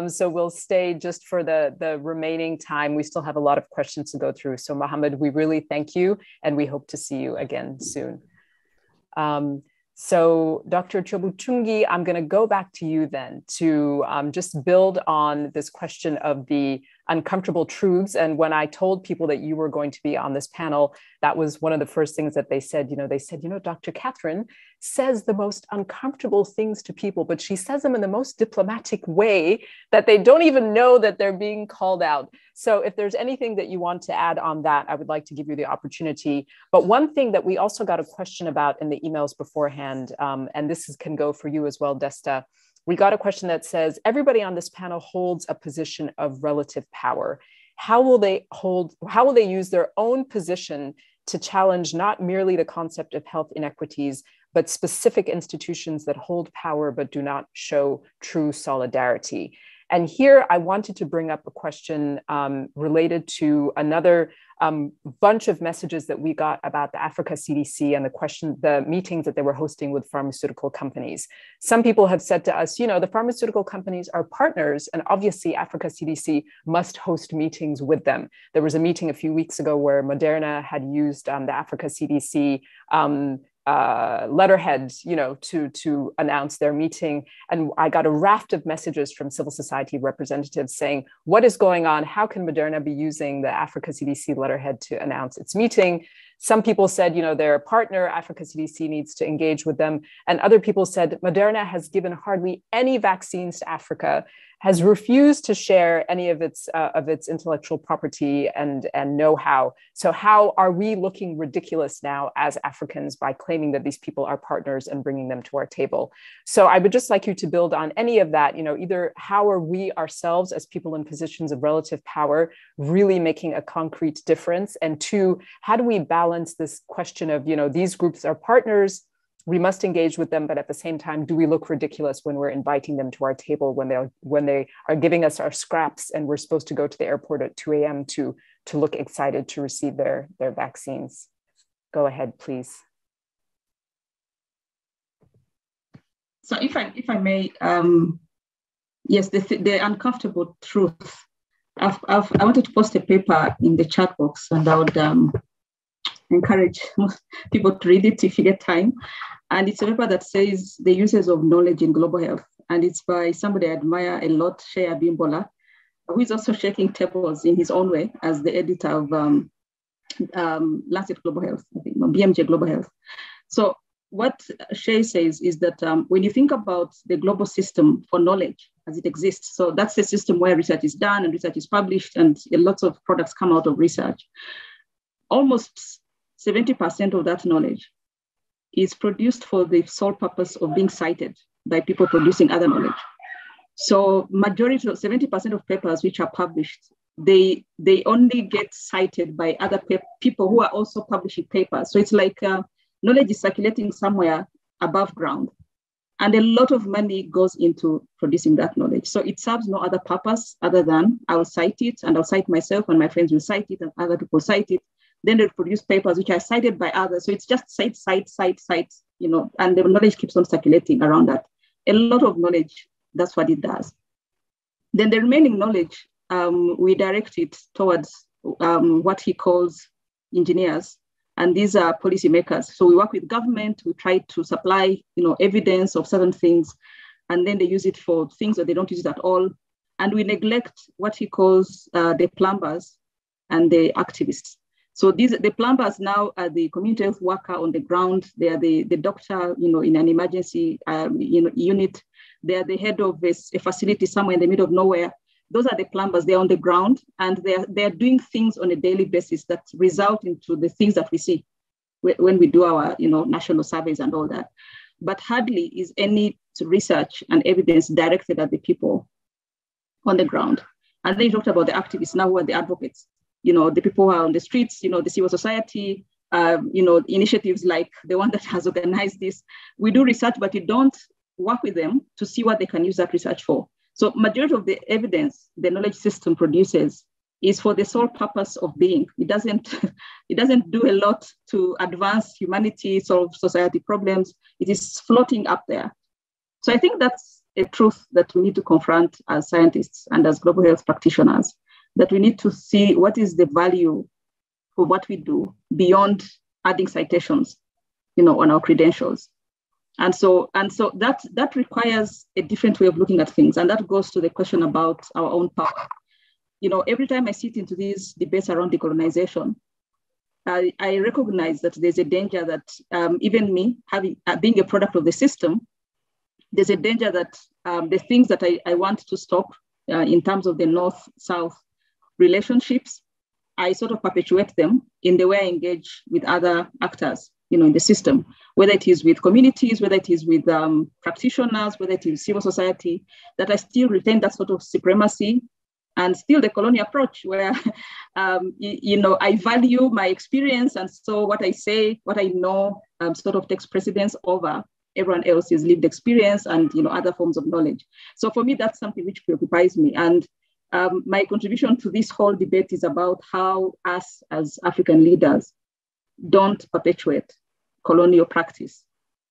So we'll stay just for the remaining time. We still have a lot of questions to go through. So Muhammad, we really thank you, and we hope to see you again soon. So Dr. Chobutungi, I'm going to go back to you then to just build on this question of the uncomfortable truths. And when I told people that you were going to be on this panel, that was one of the first things that they said. They said, Dr. Catherine says the most uncomfortable things to people, but she says them in the most diplomatic way that they don't even know that they're being called out. So if there's anything that you want to add on that, I would like to give you the opportunity. But one thing that we also got a question about in the emails beforehand, and this can go for you as well, Desta. We got a question that says, everybody on this panel holds a position of relative power. How will they use their own position to challenge not merely the concept of health inequities, but specific institutions that hold power but do not show true solidarity? And here I wanted to bring up a question related to another bunch of messages that we got about the Africa CDC and the meetings that they were hosting with pharmaceutical companies. Some people have said to us, the pharmaceutical companies are partners, and obviously Africa CDC must host meetings with them. There was a meeting a few weeks ago where Moderna had used the Africa CDC letterhead, to announce their meeting. And I got a raft of messages from civil society representatives saying, what is going on? How can Moderna be using the Africa CDC letterhead to announce its meeting? Some people said, they're a partner, Africa CDC needs to engage with them. And other people said, Moderna has given hardly any vaccines to Africa, has refused to share any of its intellectual property and know-how. So how are we looking ridiculous now as Africans by claiming that these people are partners and bringing them to our table? So I would just like you to build on any of that, either how are we ourselves as people in positions of relative power really making a concrete difference? And two, how do we balance this question of, these groups are partners, we must engage with them, but at the same time, do we look ridiculous when we're inviting them to our table, when they are giving us our scraps and we're supposed to go to the airport at 2 a.m. to look excited to receive their vaccines? Go ahead, please. So if I may, yes, the uncomfortable truth. I wanted to post a paper in the chat box, and I would encourage people to read it if you get time. And it's a paper that says the uses of knowledge in global health. And it's by somebody I admire a lot, Shea Abimbola, who is also shaking tables in his own way as the editor of Lancet Global Health, I think, BMJ Global Health. So what Shea says is that when you think about the global system for knowledge as it exists, so that's the system where research is done and research is published and lots of products come out of research. Almost 70% of that knowledge is produced for the sole purpose of being cited by people producing other knowledge. So majority of 70% of papers which are published, they only get cited by other people who are also publishing papers. So it's like knowledge is circulating somewhere above ground. And a lot of money goes into producing that knowledge. So it serves no other purpose other than I'll cite it and I'll cite myself and my friends will cite it and other people cite it. Then they'll produce papers which are cited by others. So it's just cite, and the knowledge keeps on circulating around that. A lot of knowledge, that's what it does. Then the remaining knowledge, we direct it towards what he calls engineers. And these are policymakers. So we work with government, we try to supply, evidence of certain things, and then they use it for things that they don't use it at all. And we neglect what he calls the plumbers and the activists. So the plumbers now are the community health worker on the ground. They are the doctor, in an emergency, unit. They are the head of a facility somewhere in the middle of nowhere. Those are the plumbers. They're on the ground and they're doing things on a daily basis that result into the things that we see when we do our, national surveys and all that. But hardly is any research and evidence directed at the people on the ground. And then you talked about the activists. Now who are the advocates? The people who are on the streets, the civil society, initiatives like the one that has organized this. We do research, but we don't work with them to see what they can use that research for. So majority of the evidence the knowledge system produces is for the sole purpose of being. It doesn't do a lot to advance humanity, solve society problems. It is floating up there. So I think that's a truth that we need to confront as scientists and as global health practitioners, that we need to see what is the value for what we do beyond adding citations, on our credentials. And so that requires a different way of looking at things. And that goes to the question about our own power. every time I sit into these debates around decolonization, I recognize that there's a danger that even me, being a product of the system, there's a danger that the things that I want to stop in terms of the North-South relationships, I sort of perpetuate them in the way I engage with other actors, in the system, whether it is with communities, whether it is with practitioners, whether it is civil society, that I still retain that sort of supremacy and still the colonial approach where, I value my experience. And so what I say, what I know sort of takes precedence over everyone else's lived experience and, other forms of knowledge. So for me, that's something which preoccupies me. And my contribution to this whole debate is about how us as African leaders don't perpetuate colonial practice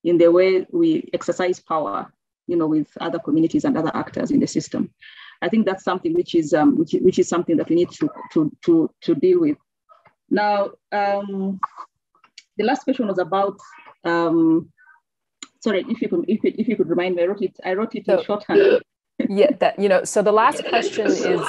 in the way we exercise power, with other communities and other actors in the system. I think that's something which is something that we need to deal with. Now, the last question was about. Sorry, if you could remind me, I wrote it in shorthand. Yeah, so the last question is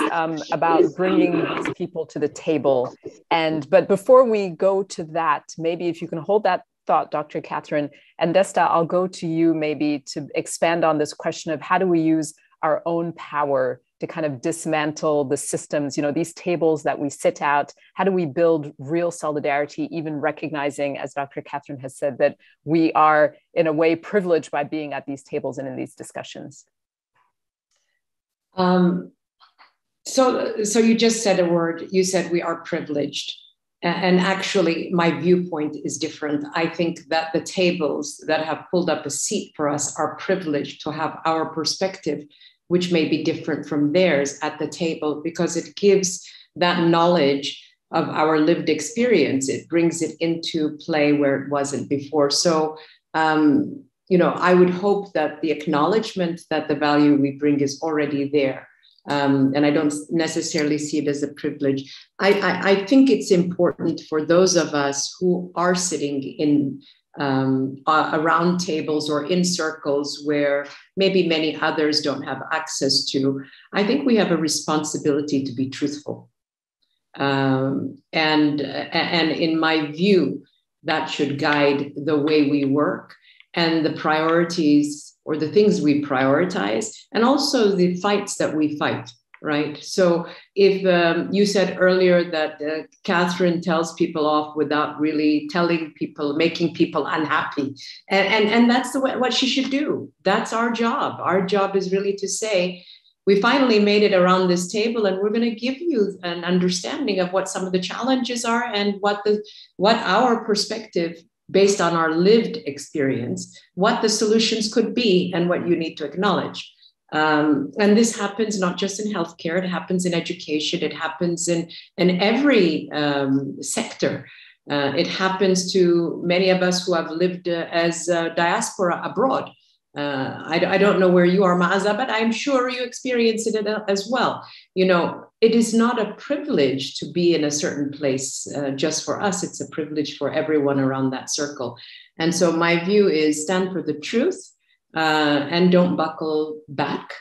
about bringing these people to the table. But before we go to that, maybe if you can hold that thought, Dr. Catherine, and Desta, I'll go to you maybe to expand on this question of how do we use our own power to kind of dismantle the systems, these tables that we sit at. How do we build real solidarity, even recognizing, as Dr. Catherine has said, that we are in a way privileged by being at these tables and in these discussions? So you just said a word. You said we are privileged. And actually, my viewpoint is different. I think that the tables that have pulled up a seat for us are privileged to have our perspective, which may be different from theirs at the table, because it gives that knowledge of our lived experience. It brings it into play where it wasn't before. So, I would hope that the acknowledgement that the value we bring is already there. And I don't necessarily see it as a privilege. I think it's important for those of us who are sitting in around tables or in circles where maybe many others don't have access to. I think we have a responsibility to be truthful. And in my view, that should guide the way we work and the priorities or the things we prioritize, and also the fights that we fight, right? So if you said earlier that Catherine tells people off without really telling people, making people unhappy, and that's what she should do. That's our job. Our job is really to say, we finally made it around this table, and we're going to give you an understanding of what some of the challenges are and what our perspective, based on our lived experience, what the solutions could be and what you need to acknowledge. And this happens not just in healthcare, it happens in education, it happens in every sector. It happens to many of us who have lived as diaspora abroad. I don't know where you are, Maaza, but I'm sure you experience it as well. It is not a privilege to be in a certain place just for us. It's a privilege for everyone around that circle. And so my view is stand for the truth and don't buckle back.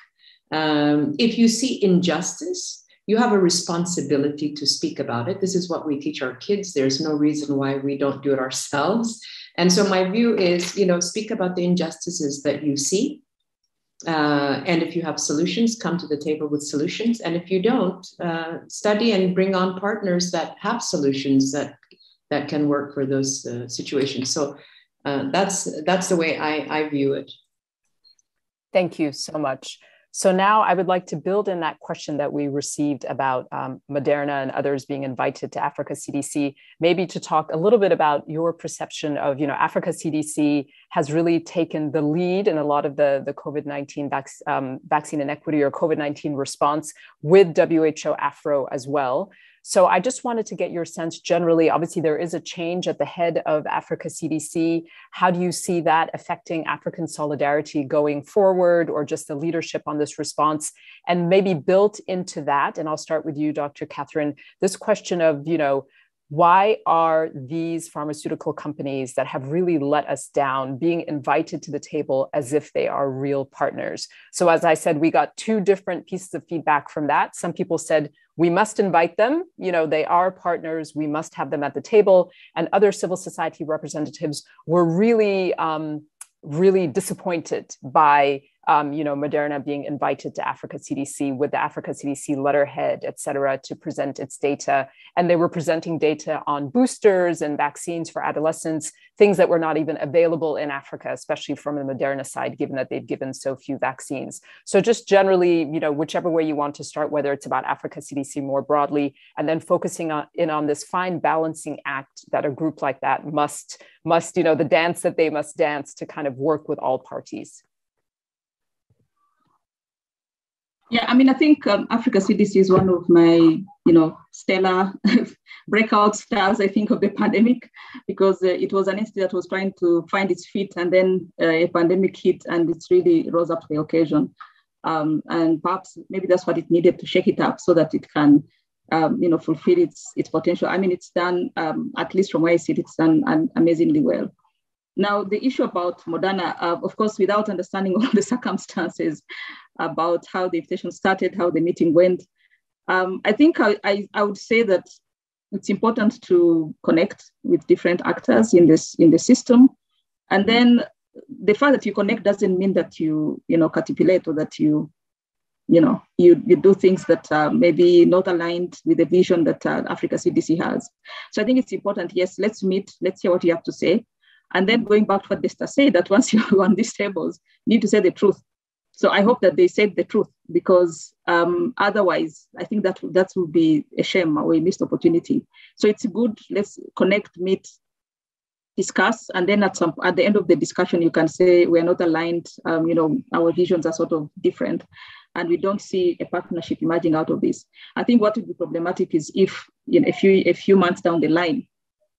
If you see injustice, you have a responsibility to speak about it. This is what we teach our kids. There's no reason why we don't do it ourselves. And so my view is, speak about the injustices that you see. And if you have solutions, come to the table with solutions. And if you don't, study and bring on partners that have solutions that can work for those situations. So that's the way I view it. Thank you so much. So now I would like to build in that question that we received about Moderna and others being invited to Africa CDC, maybe to talk a little bit about your perception of, Africa CDC has really taken the lead in a lot of the COVID-19 vaccine inequity or COVID-19 response with WHO Afro as well. So I just wanted to get your sense generally. Obviously, there is a change at the head of Africa CDC. How do you see that affecting African solidarity going forward, or just the leadership on this response? And maybe built into that, and I'll start with you, Dr. Catherine, this question of, why are these pharmaceutical companies that have really let us down being invited to the table as if they are real partners? So as I said, we got two different pieces of feedback from that. Some people said, we must invite them. They are partners. We must have them at the table. And other civil society representatives were really, really disappointed by Moderna being invited to Africa CDC with the Africa CDC letterhead, et cetera, to present its data. And they were presenting data on boosters and vaccines for adolescents, things that were not even available in Africa, especially from the Moderna side, given that they've given so few vaccines. So just generally, whichever way you want to start, whether it's about Africa CDC more broadly, and then focusing on this fine balancing act that a group like that must, the dance that they must dance to kind of work with all parties. Yeah, I mean, I think Africa CDC is one of my, stellar breakout stars, I think, of the pandemic, because it was an entity that was trying to find its feet, and then a pandemic hit, and it really rose up to the occasion. And perhaps maybe that's what it needed to shake it up so that it can, fulfill its potential. I mean, it's done, at least from where I see it, it's done amazingly well. Now, the issue about Moderna, of course, without understanding all the circumstances about how the invitation started, how the meeting went, I think I would say that it's important to connect with different actors in the system. And then the fact that you connect doesn't mean that you capitulate, or that you do things that are maybe not aligned with the vision that Africa CDC has. So I think it's important, yes, let's meet, let's hear what you have to say. And then going back to what Desta said, that once you're on these tables, you need to say the truth. So I hope that they said the truth, because otherwise, I think that would be a shame or a missed opportunity. So it's good, let's connect, meet, discuss, and then at the end of the discussion, you can say we're not aligned, our visions are sort of different, and we don't see a partnership emerging out of this. I think what would be problematic is if a few months down the line,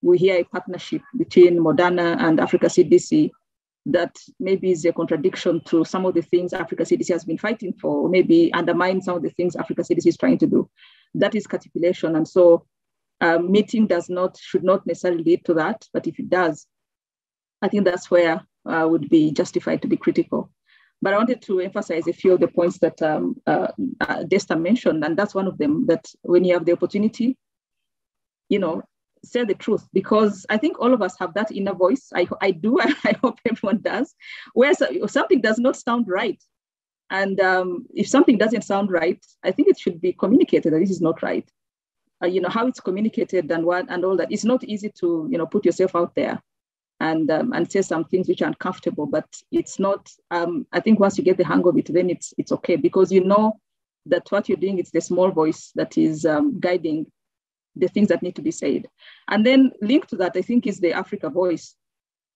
we hear a partnership between Moderna and Africa CDC that maybe is a contradiction to some of the things Africa CDC has been fighting for, or maybe undermine some of the things Africa CDC is trying to do. That is capitulation. And so meeting should not necessarily lead to that. But if it does, I think that's where I would be justified to be critical. But I wanted to emphasize a few of the points that Desta mentioned. And that's one of them, that when you have the opportunity, say the truth, because I think all of us have that inner voice. I do, and I hope everyone does, where something does not sound right. And if something doesn't sound right, I think it should be communicated that this is not right. How it's communicated and what and all that. It's not easy to put yourself out there and say some things which are uncomfortable, but it's not. I think once you get the hang of it, then it's okay, because you know that what you're doing, it's the small voice that is guiding the things that need to be said. And then linked to that, I think, is the Africa voice,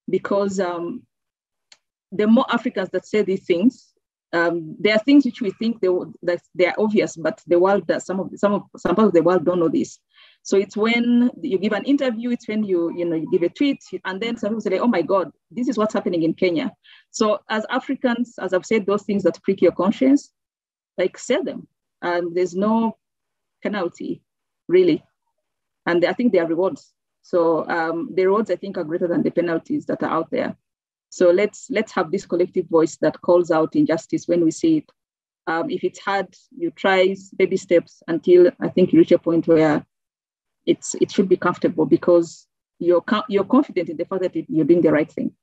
because the more Africans that say these things, there are things which we think that they are obvious, but the world does. Some part of the world don't know this. So it's when you give an interview, it's when you give a tweet, and then some people say, "Oh my God, this is what's happening in Kenya." So as Africans, as I've said, those things that prick your conscience, like, say them, and there's no penalty, really. And I think they are rewards. So the rewards, I think, are greater than the penalties that are out there. So let's have this collective voice that calls out injustice when we see it. If it's hard, you try baby steps until I think you reach a point where it should be comfortable, because you're confident in the fact that you're doing the right thing.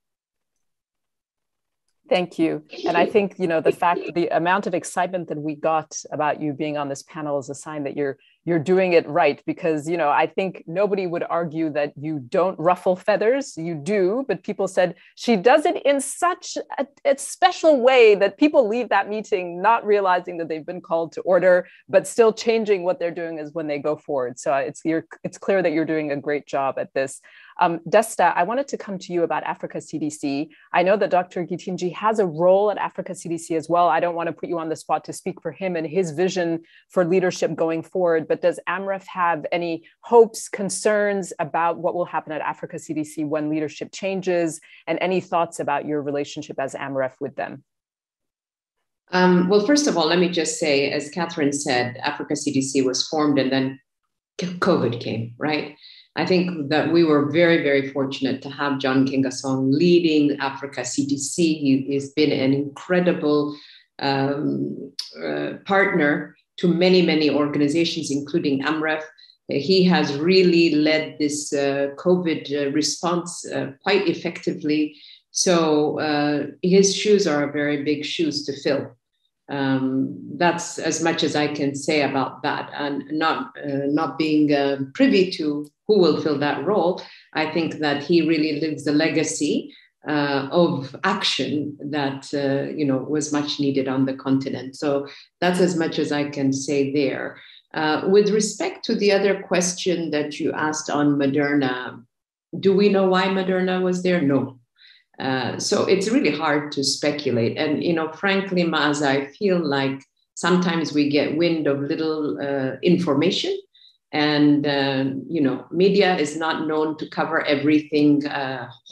Thank you. And I think, the amount of excitement that we got about you being on this panel is a sign that you're doing it right, because, I think nobody would argue that you don't ruffle feathers. You do, but people said she does it in such a special way that people leave that meeting not realizing that they've been called to order, but still changing what they're doing is when they go forward. So it's clear that you're doing a great job at this. Desta, I wanted to come to you about Africa CDC. I know that Dr. Githinji has a role at Africa CDC as well. I don't want to put you on the spot to speak for him and his vision for leadership going forward, but does AMREF have any hopes, concerns about what will happen at Africa CDC when leadership changes, and any thoughts about your relationship as AMREF with them? Well, first of all, let me just say, as Catherine said, Africa CDC was formed and then COVID came, right? I think that we were very, very fortunate to have John Kingasong leading Africa CDC. He has been an incredible partner to many, many organizations, including AMREF. He has really led this COVID response quite effectively. So his shoes are very big shoes to fill. That's as much as I can say about that. And not being privy to who will fill that role, I think that he really lives the legacy of action that was much needed on the continent. So that's as much as I can say there. With respect to the other question that you asked on Moderna, do we know why Moderna was there? No. So it's really hard to speculate. And, frankly, Maaza, I feel like sometimes we get wind of little information. And, media is not known to cover everything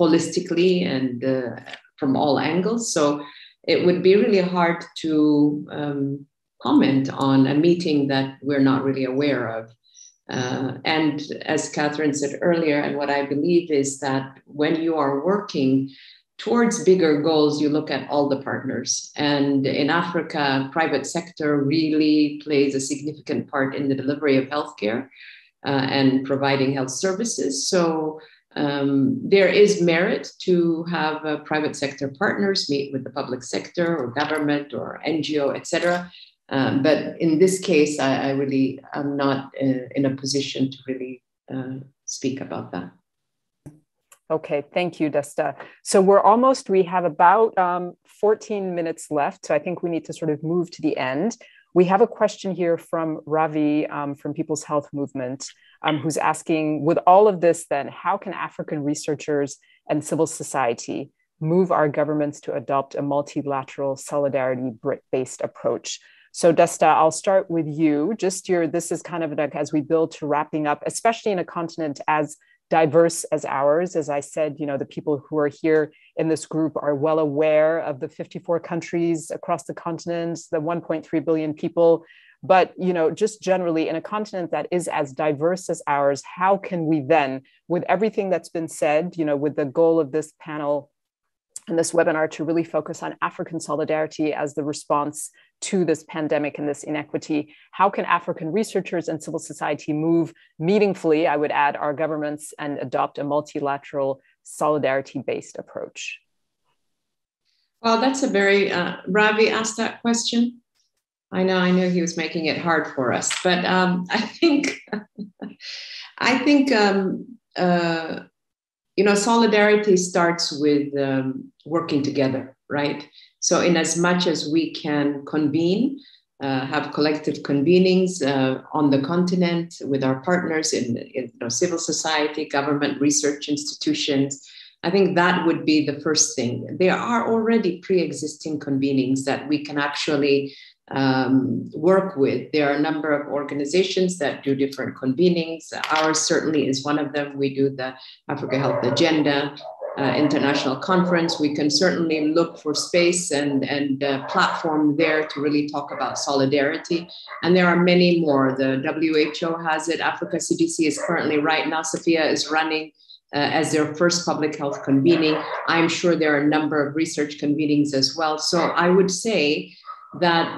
holistically and from all angles. So it would be really hard to comment on a meeting that we're not really aware of. And as Catherine said earlier, and what I believe is that when you are working towards bigger goals, you look at all the partners. And in Africa, private sector really plays a significant part in the delivery of healthcare and providing health services. So there is merit to have private sector partners meet with the public sector or government or NGO, et cetera. But in this case, I really am not in a position to really speak about that. Okay, thank you, Desta. So we have about 14 minutes left. So I think we need to sort of move to the end. We have a question here from Ravi from People's Health Movement, who's asking, with all of this then, how can African researchers and civil society move our governments to adopt a multilateral solidarity-based approach? So Desta, I'll start with you. This is kind of like as we build to wrapping up, especially in a continent as diverse as ours. As I said, the people who are here in this group are well aware of the 54 countries across the continent, the 1.3 billion people. But, just generally in a continent that is as diverse as ours, how can we then, with everything that's been said, with the goal of this panel and this webinar to really focus on African solidarity as the response to this pandemic and this inequity, how can African researchers and civil society move meaningfully, I would add, our governments and adopt a multilateral solidarity-based approach? Well, that's a very, Ravi asked that question. I know he was making it hard for us, but I think solidarity starts with working together, right? So in as much as we can convene, have collective convenings on the continent with our partners in civil society, government, research institutions, I think that would be the first thing. There are already pre-existing convenings that we can actually work with. There are a number of organizations that do different convenings. Ours certainly is one of them. We do the Africa Health Agenda International Conference. We can certainly look for space and platform there to really talk about solidarity. And there are many more. The WHO has it. Africa CDC is currently right now, Sophia is running as their first public health convening. I'm sure there are a number of research convenings as well. So I would say that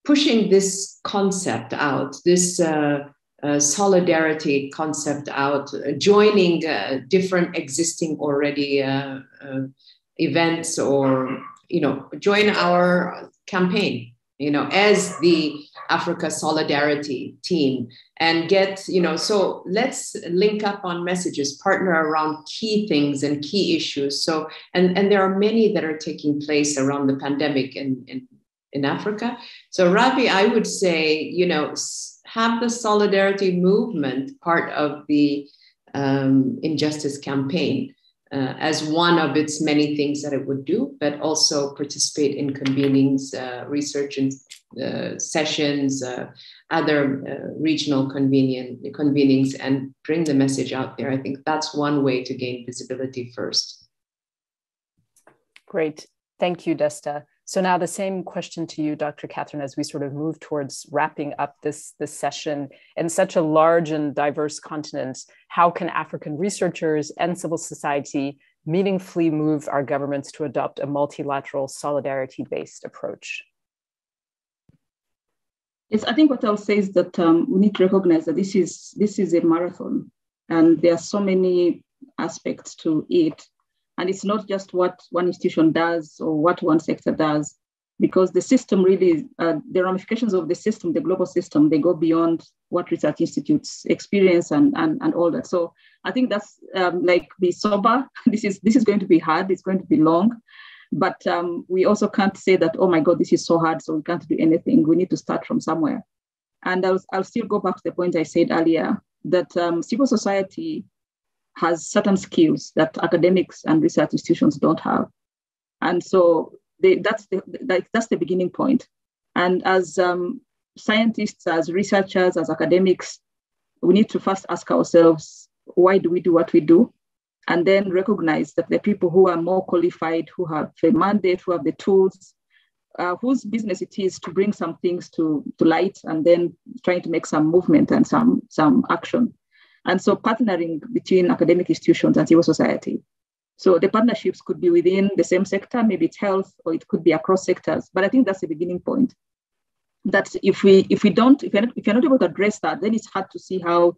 pushing this concept out, this solidarity concept out, joining different existing already events, or join our campaign, as the Africa Solidarity team, and get, so let's link up on messages, partner around key things and key issues. So, and there are many that are taking place around the pandemic in Africa. So Ravi, I would say, have the solidarity movement part of the injustice campaign as one of its many things that it would do, but also participate in convenings, research and sessions, other regional convenings, and bring the message out there. I think that's one way to gain visibility first. Great. Thank you, Desta. So now the same question to you, Dr. Catherine, as we sort of move towards wrapping up this session. In such a large and diverse continent, how can African researchers and civil society meaningfully move our governments to adopt a multilateral solidarity-based approach? Yes, I think what I'll say is that we need to recognize that this is a marathon, and there are so many aspects to it. And it's not just what one institution does or what one sector does, because the system really, the ramifications of the system, the global system, they go beyond what research institutes experience and all that. So I think that's like, be sober. This is going to be hard. It's going to be long. But we also can't say that, oh my God, this is so hard, so we can't do anything. We need to start from somewhere. And I'll still go back to the point I said earlier, that civil society has certain skills that academics and research institutions don't have. And so that's the beginning point. And as scientists, as researchers, as academics, we need to first ask ourselves, why do we do what we do? And then recognize that the people who are more qualified, who have a mandate, who have the tools, whose business it is to bring some things to light, and then trying to make some movement and some action. And so partnering between academic institutions and civil society. So the partnerships could be within the same sector, maybe it's health, or it could be across sectors. But I think that's the beginning point. That if you're not able to address that, then it's hard to see how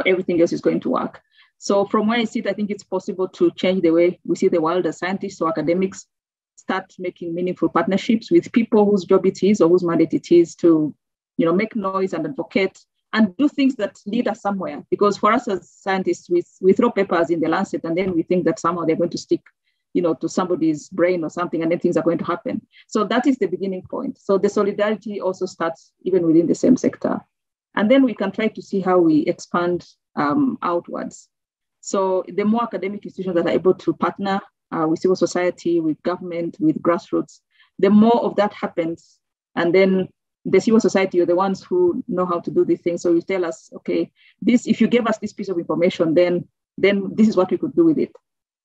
everything else is going to work. So from where I sit, I think it's possible to change the way we see the world as scientists or academics, start making meaningful partnerships with people whose job it is or whose mandate it is to, make noise and advocate and do things that lead us somewhere. Because for us as scientists, we throw papers in the Lancet and then we think that somehow they're going to stick, to somebody's brain or something, and then things are going to happen. So that is the beginning point. So the solidarity also starts even within the same sector. And then we can try to see how we expand outwards. So the more academic institutions that are able to partner with civil society, with government, with grassroots, the more of that happens. And then the civil society are the ones who know how to do these things. So you tell us, okay, if you gave us this piece of information, then this is what we could do with it.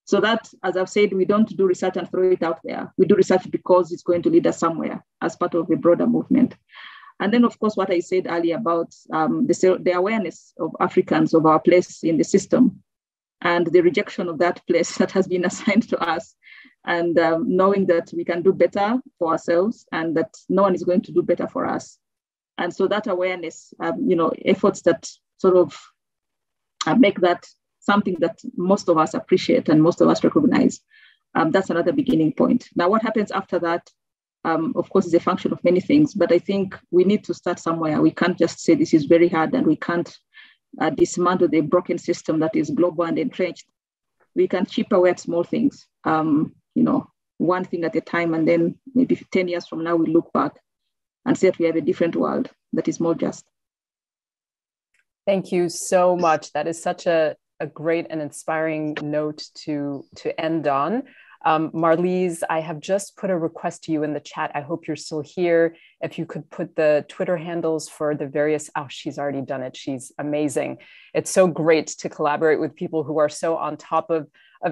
So that, as I've said, we don't do research and throw it out there. We do research because it's going to lead us somewhere as part of a broader movement. And then, of course, what I said earlier about the awareness of Africans of our place in the system, and the rejection of that place that has been assigned to us, and knowing that we can do better for ourselves and that no one is going to do better for us. And so that awareness, efforts that sort of make that something that most of us appreciate and most of us recognize, that's another beginning point. Now, what happens after that, of course, is a function of many things, but I think we need to start somewhere. We can't just say this is very hard and we can't dismantle the broken system that is global and entrenched. We can chip away at small things, one thing at a time, and then maybe 10 years from now, we look back and say that we have a different world that is more just. Thank you so much. That is such a great and inspiring note to end on. Marlies, I have just put a request to you in the chat. I hope you're still here. If you could put the Twitter handles for the various, she's already done it. She's amazing. It's so great to collaborate with people who are so on top of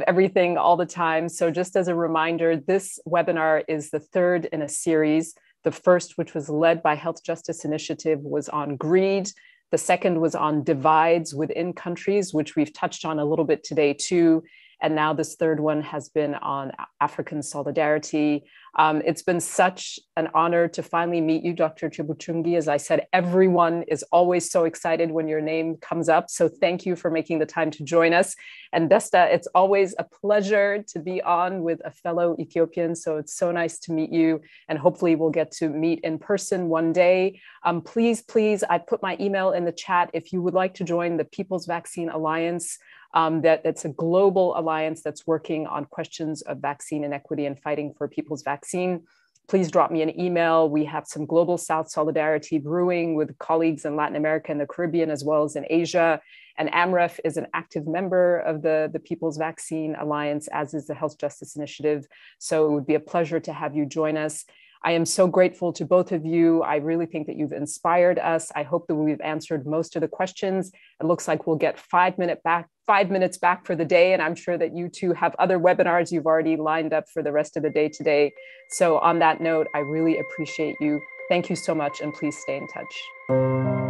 everything all the time. So just as a reminder, this webinar is the third in a series. The first, which was led by Health Justice Initiative, was on greed. The second was on divides within countries, which we've touched on a little bit today too. And now this third one has been on African solidarity. It's been such an honor to finally meet you, Dr. Chobutungi. As I said, everyone is always so excited when your name comes up. So thank you for making the time to join us. And Desta, it's always a pleasure to be on with a fellow Ethiopian. So it's so nice to meet you. And hopefully we'll get to meet in person one day. Please, I put my email in the chat. If you would like to join the People's Vaccine Alliance, that's a global alliance that's working on questions of vaccine inequity and fighting for people's vaccine. Please drop me an email. We have some global South solidarity brewing with colleagues in Latin America and the Caribbean, as well as in Asia. And AMREF is an active member of the People's Vaccine Alliance, as is the Health Justice Initiative. So it would be a pleasure to have you join us. I am so grateful to both of you. I really think that you've inspired us. I hope that we've answered most of the questions. It looks like we'll get 5 minutes back for the day. And I'm sure that you two have other webinars you've already lined up for the rest of the day today. So on that note, I really appreciate you. Thank you so much, and please stay in touch.